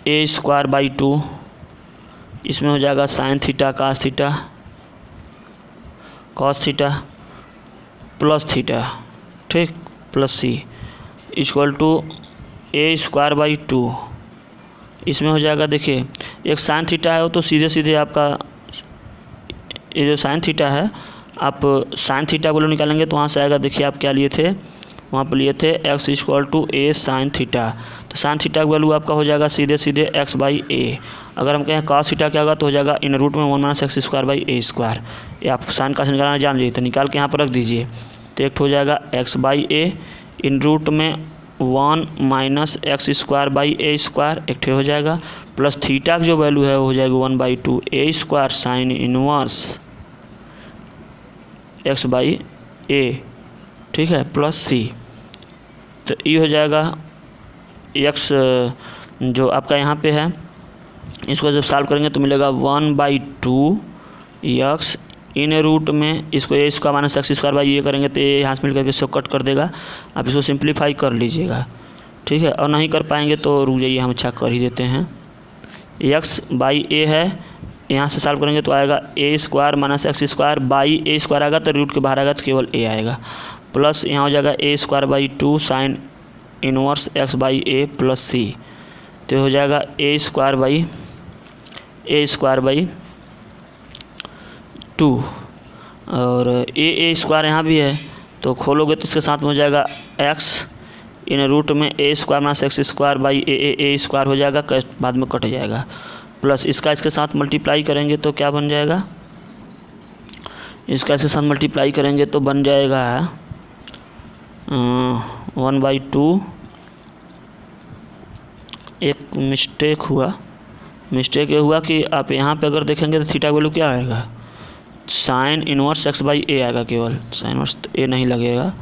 a square by 2, इसमें हो जाएगा sine theta cos theta cos theta plus theta, ठीक, plus c equal to a square by 2, इसमें हो जाएगा, देखिए एक साइन थीटा है वो तो सीधे सीधे आपका ये जो साइन थीटा है, आप साइन थीटा वैल्यू निकालेंगे तो वहाँ से आएगा, देखिए आप क्या लिए थे, वहाँ पर लिए थे x equal to a sine theta. तो साइन थीटा का वैल्यू आपका हो जाएगा सीधे सीधे एक्स बाई ए। अगर हम कहें कॉस थीटा क्या होगा तो हो जाएगा इन रूट में 1 minus x square by a square. ये आप साइन का निकालना जान लीजिए, तो निकाल के यहाँ पर रख दीजिए। तो एक हो जाएगा x by a in root में 1 minus x square by a square, एक हो जाएगा, प्लस थीटा की जो वैल्यू है वो हो जाएगी 1/2 a square sine inverse x by a, ठीक है, प्लस सी। तो ये हो जाएगा एक्स जो आपका यहाँ पे है, इसको जब सॉल्व करेंगे तो मिलेगा 1/2 एक्स इन रूट में, इसको a square minus x square by ये करेंगे तो ये यहाँ से मिल करके इसको कट कर देगा। आप इसको सिंप्लीफाई कर लीजिएगा, ठीक है। और नहीं कर पाएंगे तो रुक जाइए, हम अच्छा कर ही देते हैं। एक्स बाई ए है, यहाँ से सॉल्व करेंगे तो आएगा a square minus x square by a square आएगा तो रूट के बाहर आएगा तो केवल ए आएगा, प्लस यहाँ हो जाएगा a square by 2 sine inverse x by a plus c. तो हो जाएगा ए स्क्वायर बाई 2 और ए स्क्वायर यहाँ भी है तो खोलोगे तो इसके साथ में हो जाएगा एक्स इन रूट में a square minus x square by a square हो जाएगा, बाद में कट जाएगा, प्लस इसका इसके साथ मल्टीप्लाई करेंगे तो क्या बन जाएगा, इसका इसके साथ मल्टीप्लाई करेंगे तो बन जाएगा 1/2। एक मिस्टेक ये हुआ कि आप यहाँ पे अगर देखेंगे तो थीटा वैल्यू क्या आएगा, साइन इनवर्स एक्स बाई ए आएगा, केवल साइन इनवर्स ए नहीं लगेगा।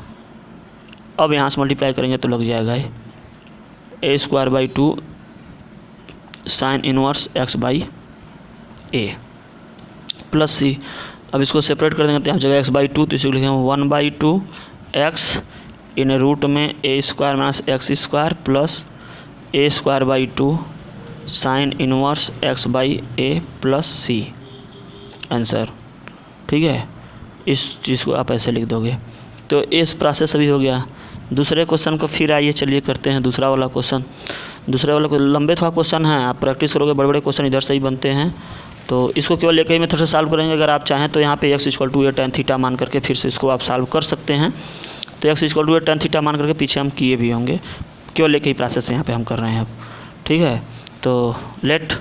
अब यहाँ से मल्टीप्लाई करेंगे तो लग जाएगा a square by 2 sine inverse x by a plus c. अब इसको सेपरेट कर देंगे तो यहाँ जगह एक्स बाई 2, तो इसको लिखेंगे 1/2 एक्स इन रूट में a square minus x square plus a square by 2 sine inverse x by a plus c answer. ठीक है, इस चीज़ को आप ऐसे लिख दोगे। तो इस प्रोसेस अभी हो गया। दूसरे क्वेश्चन को फिर आइए चलिए करते हैं दूसरा वाला क्वेश्चन। दूसरे वाला लंबे थोड़ा क्वेश्चन है, आप प्रैक्टिस करोगे बड़े बड़े क्वेश्चन इधर से ही बनते हैं। तो इसको केवल एक ही मेथड से सॉल्व करेंगे। अगर आप चाहें तो यहाँ पे x equal to a tan theta मान करके फिर से इसको आप सॉल्व कर सकते हैं। तो x equal to a tan theta मान करके पीछे हम किए भी होंगे, केवल एक ही प्रोसेस यहाँ पे हम कर रहे हैं अब। ठीक है, तो लेट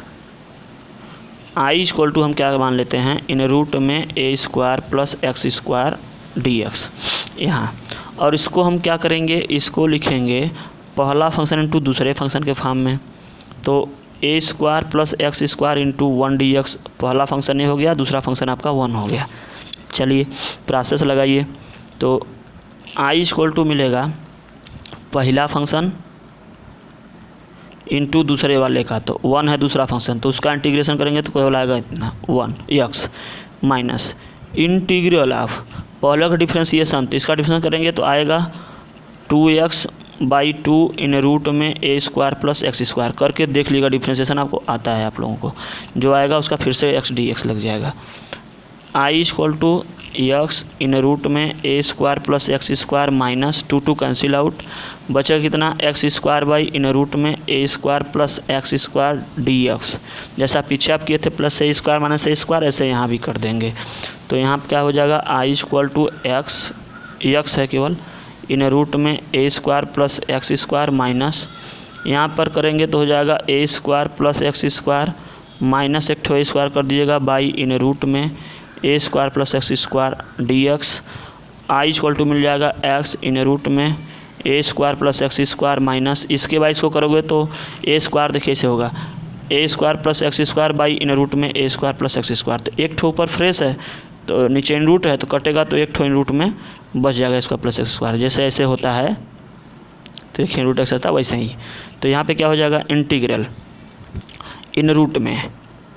i इक्वल टू हम क्या मान लेते हैं, इन रूट में a square plus x square d x यहाँ। और इसको हम क्या करेंगे, इसको लिखेंगे पहला फंक्शन इंटू दूसरे फंक्शन के फॉर्म में। तो a square plus x square into 1 पहला फंक्शन ये हो गया, दूसरा फंक्शन आपका 1 हो गया। चलिए प्रोसेस लगाइए। तो i इक्वल टू मिलेगा पहला फंक्शन इंटू दूसरे वाले का, तो 1 है दूसरा फंक्शन, तो उसका इंटीग्रेशन करेंगे तो केवल आएगा इतना 1x माइनस इंटीग्रल ऑफ पहले का डिफ्रेंशिएशन, तो इसका डिफ्रेंशिएशन करेंगे तो आएगा 2x बाई 2 इन रूट में a square plus x square. करके देख लीजिएगा, डिफ्रेंशिएशन आपको आता है आप लोगों को, जो आएगा उसका फिर से x dx लग जाएगा। i equal to x in root में a square plus x square minus 2 cancel out, बचेगा कितना x square by in root में a square plus x square d x. जैसा पीछे आप किए थे plus a square minus a square, ऐसे यहाँ भी कर देंगे। तो यहाँ पर क्या हो जाएगा, i इक्वल टू एक्स है केवल इन रूट में a square plus x square minus, यहाँ पर करेंगे तो हो जाएगा a square plus x square minus एक ठो स्क्वायर कर दीजिएगा बाई इन रूट में a square plus x square d x. I equal to मिल जाएगा एक्स इन रूट में a square plus x square minus, इसके बाद इसको करोगे तो ए स्क्वायर देखिए ऐसे होगा, a square plus x square by in root में a square plus x square. तो एक ठो ऊपर फ्रेश है तो नीचे इन रूट है तो कटेगा, तो एक ठो इन रूट में बच जाएगा इसका प्लस एक्स स्क्वायर। जैसे ऐसे होता है तो एक इन रूट एक्स होता है वैसे ही। तो यहाँ पे क्या हो जाएगा, इंटीग्रल इन रूट में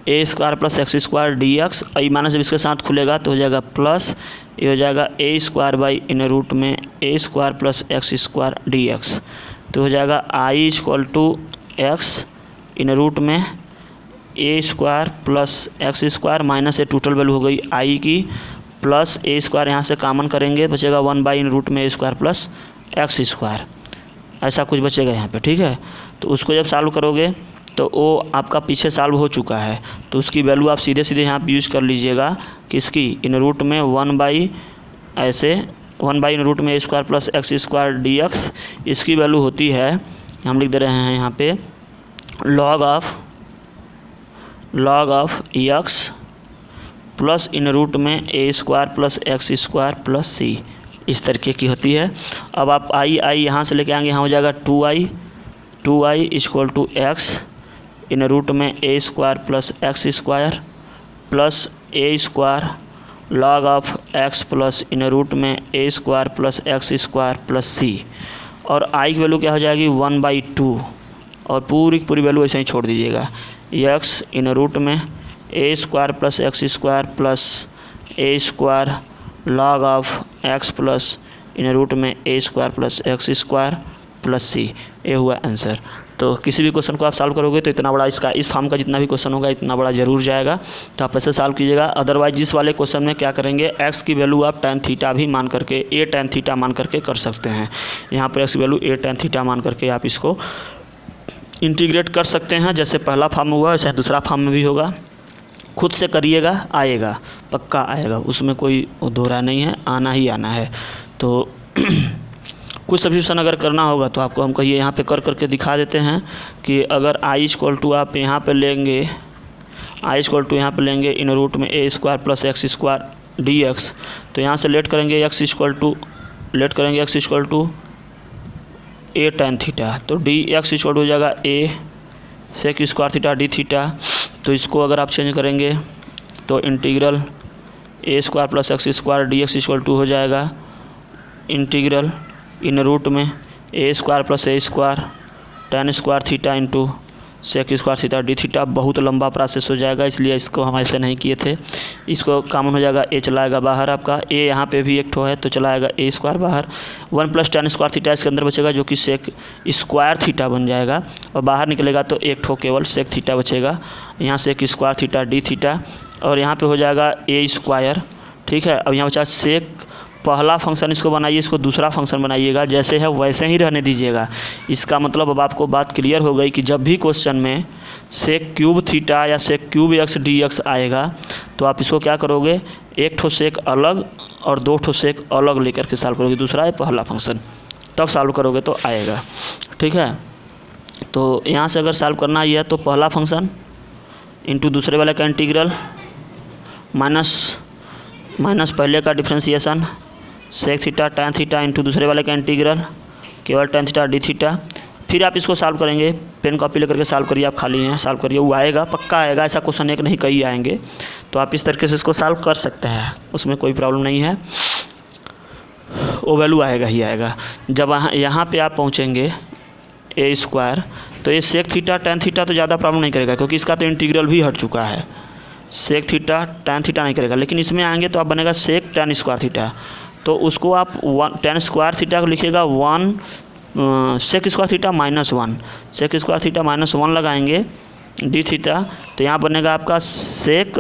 a square plus x square d x, I minus जब इसके साथ खुलेगा तो हो जाएगा प्लस, ये हो जाएगा a square by in root में a square plus x square d x. तो हो जाएगा I equal to x in root में a square plus x square minus a total value हो गई आई की, प्लस ए स्क्वायर यहाँ से कॉमन करेंगे बचेगा 1 बाई इन रूट में a square plus x square, ऐसा कुछ बचेगा यहाँ पे। ठीक है, तो उसको जब सॉल्व करोगे तो वो आपका पीछे सॉल्व हो चुका है, तो उसकी वैल्यू आप सीधे सीधे यहाँ पे यूज कर लीजिएगा किसकी, इन रूट में 1 बाई ऐसे 1 बाई इन रूट में a square plus x square d x. इसकी वैल्यू होती है, हम लिख दे रहे हैं यहाँ पे log of x plus in root में a square plus x square plus c, इस तरीके की होती है। अब आप आई यहाँ से लेके आएंगे, यहाँ हो जाएगा 2i equal to x in root में a square plus x square plus a square log of x plus in root में a square plus x square plus c. और आई की वैल्यू क्या हो जाएगी 1/2, और पूरी की पूरी वैल्यू ऐसे ही छोड़ दीजिएगा, एक्स इन रूट में a square plus x square plus a square log of x plus in root में a square plus x square plus c. ये हुआ आंसर। तो किसी भी क्वेश्चन को आप सॉल्व करोगे तो इतना बड़ा इसका इस फॉर्म का जितना भी क्वेश्चन होगा इतना बड़ा जरूर जाएगा, तो आप ऐसे सॉल्व कीजिएगा। अदरवाइज जिस वाले क्वेश्चन में क्या करेंगे, एक्स की वैल्यू आप tan थीटा भी मान करके ए tan थीटा मान करके कर सकते हैं। यहाँ पर एक्स की वैल्यू ए tan थीटा मान करके आप इसको इंटीग्रेट कर सकते हैं। जैसे पहला फॉर्म हुआ वैसे दूसरा फॉर्म में भी होगा, खुद से करिएगा, आएगा, पक्का आएगा, उसमें कोई दो राय नहीं है, आना ही आना है। तो कुछ सब्स्टिट्यूशन अगर करना होगा तो आपको हम कहिए, यहाँ पे कर करके दिखा देते हैं कि अगर आई इक्वल टू आप यहाँ पे लेंगे, आई इक्वल टू यहाँ पे लेंगे इन रूट में a square plus x square d x, तो यहाँ से लेट करेंगे x equal to a tan theta, तो डी एक्स इक्वल टू हो जाएगा a sec square theta d theta. तो इसको अगर आप चेंज करेंगे तो integral a square plus x square d x equal to हो जाएगा इंटीग्रल इन रूट में a square plus a square tan square theta into sec square theta d theta बहुत लंबा प्रोसेस हो जाएगा, इसलिए इसको हम ऐसे नहीं किए थे। इसको कॉमन हो जाएगा, ए चला आएगा बाहर आपका, ए यहाँ पे भी एक ठो है तो चला आएगा ए स्क्वायर बाहर, 1 + tan स्क्वायर थीटा इसके अंदर बचेगा जो कि सेक स्क्वायर थीटा बन जाएगा, और बाहर निकलेगा तो एक ठो केवल सेक थीटा बचेगा। यहाँ sec square theta d theta और यहाँ पे हो जाएगा ए स्क्वायर। ठीक है, अब यहाँ बचा सेक, पहला फंक्शन इसको बनाइए, इसको दूसरा फंक्शन बनाइएगा, जैसे है वैसे ही रहने दीजिएगा। इसका मतलब अब आपको बात क्लियर हो गई कि जब भी क्वेश्चन में सेक क्यूब थीटा या sec cube x d x आएगा तो आप इसको क्या करोगे, एक ठो सेक अलग और दो ठो सेक अलग लेकर के सॉल्व करोगे, दूसरा है पहला फंक्शन, तब सॉल्व करोगे तो आएगा। ठीक है, तो यहाँ से अगर सॉल्व करना ही है तो पहला फंक्शन इंटू दूसरे वाले का इंटीग्रल माइनस पहले का differentiation sec theta tan theta into दूसरे वाले का इंटीग्रल केवल tan थीटा डी थीटा। फिर आप इसको सॉल्व करेंगे, पेन कॉपी लेकर के सॉल्व करिए, आप खाली हैं सॉल्व करिए, वो आएगा पक्का आएगा, ऐसा क्वेश्चन एक नहीं कई आएंगे, तो आप इस तरीके से इसको सॉल्व कर सकते हैं, उसमें कोई प्रॉब्लम नहीं है, वो वैल्यू आएगा ही आएगा। जब यहाँ पे आप पहुँचेंगे ए स्क्वायर तो ये सेक थीटा tan थीटा तो ज़्यादा प्रॉब्लम नहीं करेगा, क्योंकि इसका तो इंटीग्रल भी हट चुका है, सेक थीटा tan थीटा नहीं करेगा। लेकिन इसमें आएंगे तो आप बनेगा सेक tan स्क्वायर थीटा, तो उसको आप tan स्क्वायर थीटा को लिखिएगा 1 sec square theta -1, sec square theta -1 लगाएंगे डी थीटा, तो यहाँ बनेगा आपका sec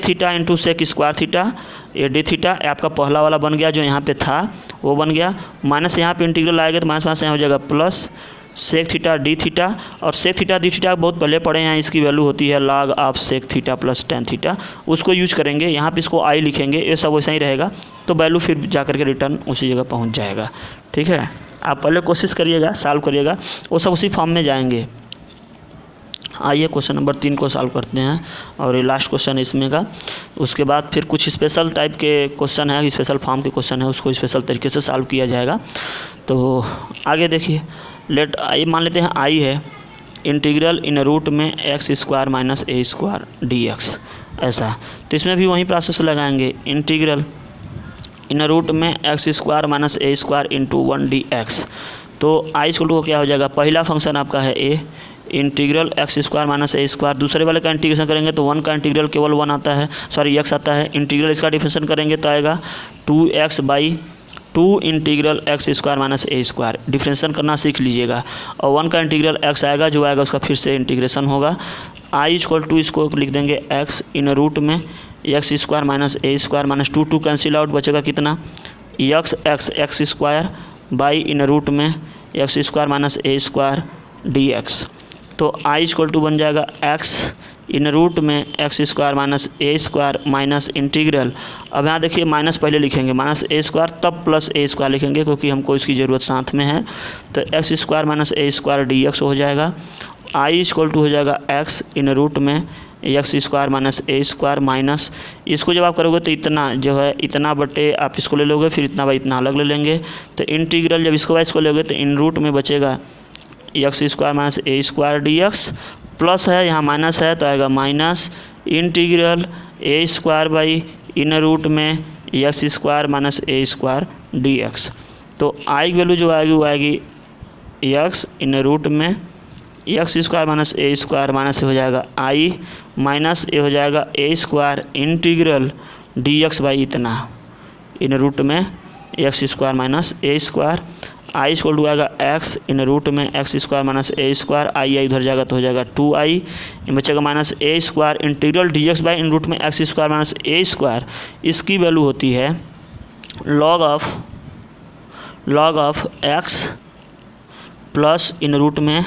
theta into sec square theta, ये डी थीटा आपका पहला वाला बन गया जो यहाँ पे था वो बन गया, माइनस यहाँ पे इंटीग्रल आएगा तो माइनस यहाँ हो जाएगा plus sec theta d theta, और सेक थीटा डी थीटा बहुत पहले पढ़े हैं, इसकी वैल्यू होती है log of sec theta plus tan theta, उसको यूज करेंगे। यहाँ पे इसको आई लिखेंगे, ये सब वैसा ही रहेगा, तो वैल्यू फिर जा करके रिटर्न उसी जगह पहुँच जाएगा। ठीक है, आप पहले कोशिश करिएगा, सॉल्व करिएगा, वो सब उसी फॉर्म में जाएंगे। आइए क्वेश्चन नंबर 3 को सॉल्व करते हैं, और ये लास्ट क्वेश्चन इसमें का, उसके बाद फिर कुछ स्पेशल टाइप के क्वेश्चन है, स्पेशल फॉर्म के क्वेश्चन है, उसको स्पेशल तरीके से सॉल्व किया जाएगा। तो आगे देखिए, लेट आई मान लेते हैं आई है, इंटीग्रल इन रूट में x square minus a square d x, ऐसा, तो इसमें भी वही प्रोसेस लगाएंगे, इंटीग्रल इन रूट में x square minus a square into 1 D x. तो आई स्क्वायर को क्या हो जाएगा, पहला फंक्शन आपका है ए, integral x square minus a square, दूसरे वाले का इंटीग्रेशन करेंगे तो 1 का इंटीग्रल केवल 1 आता है, सॉरी एक्स आता है, इंटीग्रल इसका डिफरेंशिएशन करेंगे तो आएगा 2x/2 integral x square minus a square, differentiation करना सीख लीजिएगा, और 1 का इंटीग्रल x आएगा, जो आएगा उसका फिर से इंटीग्रेशन होगा। आई इक्वल टू इसको लिख देंगे x इन रूट में x square minus a square minus 2 cancel out, बचेगा कितना x square by in root में x square minus a square d x. तो आई इक्वल टू बन जाएगा x इन रूट में x square minus a square minus integral, अब यहाँ देखिए माइनस पहले लिखेंगे, माइनस ए स्क्वायर तब प्लस ए स्क्वायर लिखेंगे, क्योंकि हमको इसकी ज़रूरत साथ में है, तो x square minus a square d x हो जाएगा। आई इक्वल टू हो जाएगा x इन रूट में x square minus a square minus, इसको जब आप करोगे तो इतना जो है इतना बटे आप इसको ले लोगे, फिर इतना बाई इतना अलग ले लेंगे, तो इंटीग्रल जब इसको इसको लोगे तो इन रूट में बचेगा x square minus a square d x, plus है यहाँ माइनस है तो आएगा minus integral a square by in root में x square minus a square d x. तो आई की वैल्यू जो आएगी वो आएगी एक्स इन रूट में x square minus a square minus हो जाएगा आई माइनस ए हो जाएगा a square integral d x by इतना इन रूट में x square minus a square, I equal to आएगा एक्स इन रूट में x square minus a square, I उधर जाएगा तो हो जाएगा 2i, बचेगा minus a square integral d x by in root में x square minus a square, इसकी वैल्यू होती है log of x plus in root में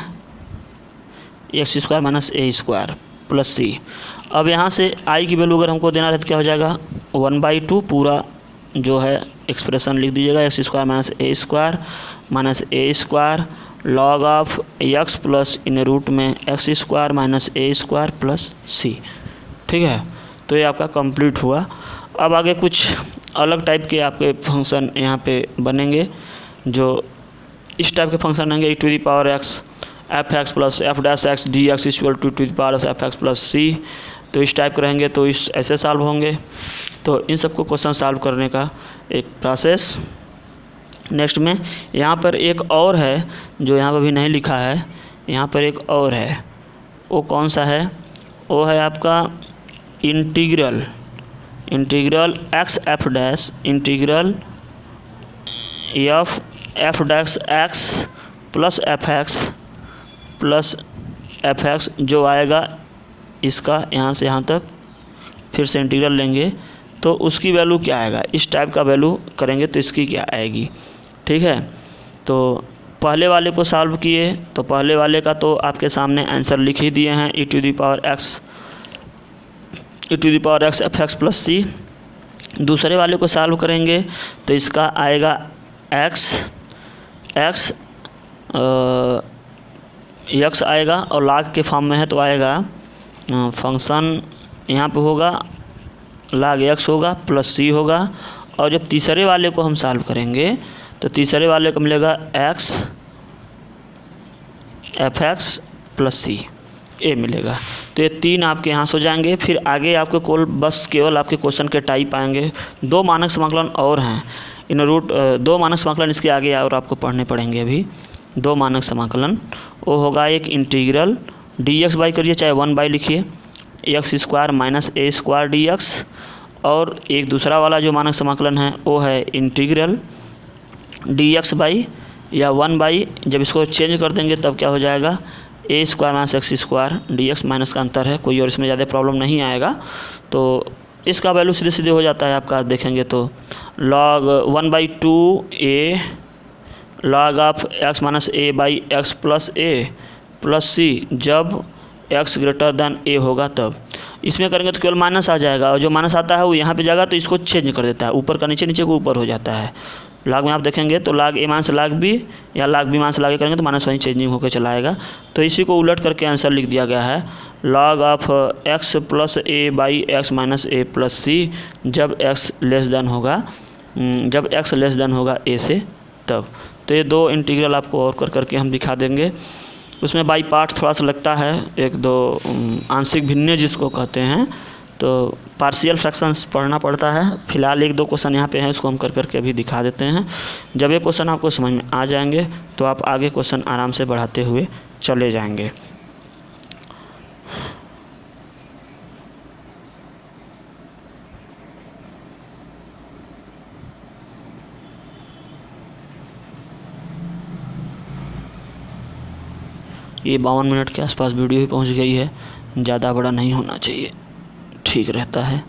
x square minus a square plus c. अब यहाँ से आई की वैल्यू अगर हमको देना रहे तो क्या हो जाएगा 1/2 पूरा जो है एक्सप्रेशन लिख दीजिएगा, x square minus a square log of x plus in root में x square minus a square plus c. ठीक है, तो ये आपका कंप्लीट हुआ। अब आगे कुछ अलग टाइप के आपके फंक्शन यहाँ पे बनेंगे, जो इस टाइप के फंक्शन रहेंगे e⁻x f x plus f dash x d x equal to f x plus c, तो इस टाइप के रहेंगे, तो इस ऐसे सॉल्व होंगे। तो इन सबको क्वेश्चन सॉल्व करने का एक प्रोसेस। नेक्स्ट में यहाँ पर एक और है जो यहाँ पर भी नहीं लिखा है, यहाँ पर एक और है, वो कौन सा है? वो है आपका integral x F dash integral F dash x plus F x जो आएगा इसका यहाँ से यहाँ तक, फिर से इंटीग्रल लेंगे तो उसकी वैल्यू क्या आएगा, इस टाइप का वैल्यू करेंगे तो इसकी क्या आएगी। ठीक है, तो पहले वाले को सॉल्व किए तो पहले वाले का तो आपके सामने आंसर लिख ही दिए हैं, e to the power x f x plus c. दूसरे वाले को सॉल्व करेंगे तो इसका आएगा एक्स आएगा और log के फॉर्म में है तो आएगा फंक्शन यहाँ पे होगा log x होगा प्लस सी होगा। और जब तीसरे वाले को हम सॉल्व करेंगे तो तीसरे वाले को मिलेगा x f x plus c ए मिलेगा। तो ये 3 आपके यहाँ से हो जाएंगे। फिर आगे आपके केवल आपके क्वेश्चन के टाइप आएंगे। 2 मानक समाकलन और हैं, इन रूट 2 मानक समाकलन इसके आगे और आपको पढ़ने पड़ेंगे अभी। 2 मानक समाकलन वो होगा, एक इंटीग्रल डी एक्स बाई करिए चाहे 1 बाई लिखिए x square minus a square d x, और एक दूसरा वाला जो मानक समाकलन है वो है इंटीग्रल डी एक्स बाई या 1 बाई, जब इसको चेंज कर देंगे तब क्या हो जाएगा, a square minus x square d x minus का अंतर है, कोई और इसमें ज़्यादा प्रॉब्लम नहीं आएगा। तो इसका वैल्यू सीधे सीधे हो जाता है आपका, देखेंगे तो log 1/2 a log of x minus a by x plus a plus c, जब x ग्रेटर दैन a होगा तब। इसमें करेंगे तो केवल माइनस आ जाएगा, और जो माइनस आता है वो यहाँ पे जाएगा तो इसको चेंज कर देता है, ऊपर का नीचे, नीचे को ऊपर हो जाता है। log में आप देखेंगे तो log a minus log b या log b minus log a करेंगे तो माइनस वहीं चेंजिंग होकर चला आएगा। तो इसी को उलट करके आंसर लिख दिया गया है log of x plus a by x minus a plus c, जब x लेस देन होगा a से तब। तो ये 2 इंटीग्रल आपको और कर करके हम दिखा देंगे। उसमें बाई पार्ट थोड़ा सा लगता है, 1-2 आंशिक भिन्न जिसको कहते हैं, तो पार्शियल फ्रैक्शंस पढ़ना पड़ता है। फिलहाल 1-2 क्वेश्चन यहाँ पे हैं, उसको हम कर करके अभी दिखा देते हैं। जब ये क्वेश्चन आपको समझ में आ जाएंगे तो आप आगे क्वेश्चन आराम से बढ़ाते हुए चले जाएंगे। ये 52 मिनट के आसपास वीडियो ही पहुँच गई है, ज़्यादा बड़ा नहीं होना चाहिए, ठीक रहता है।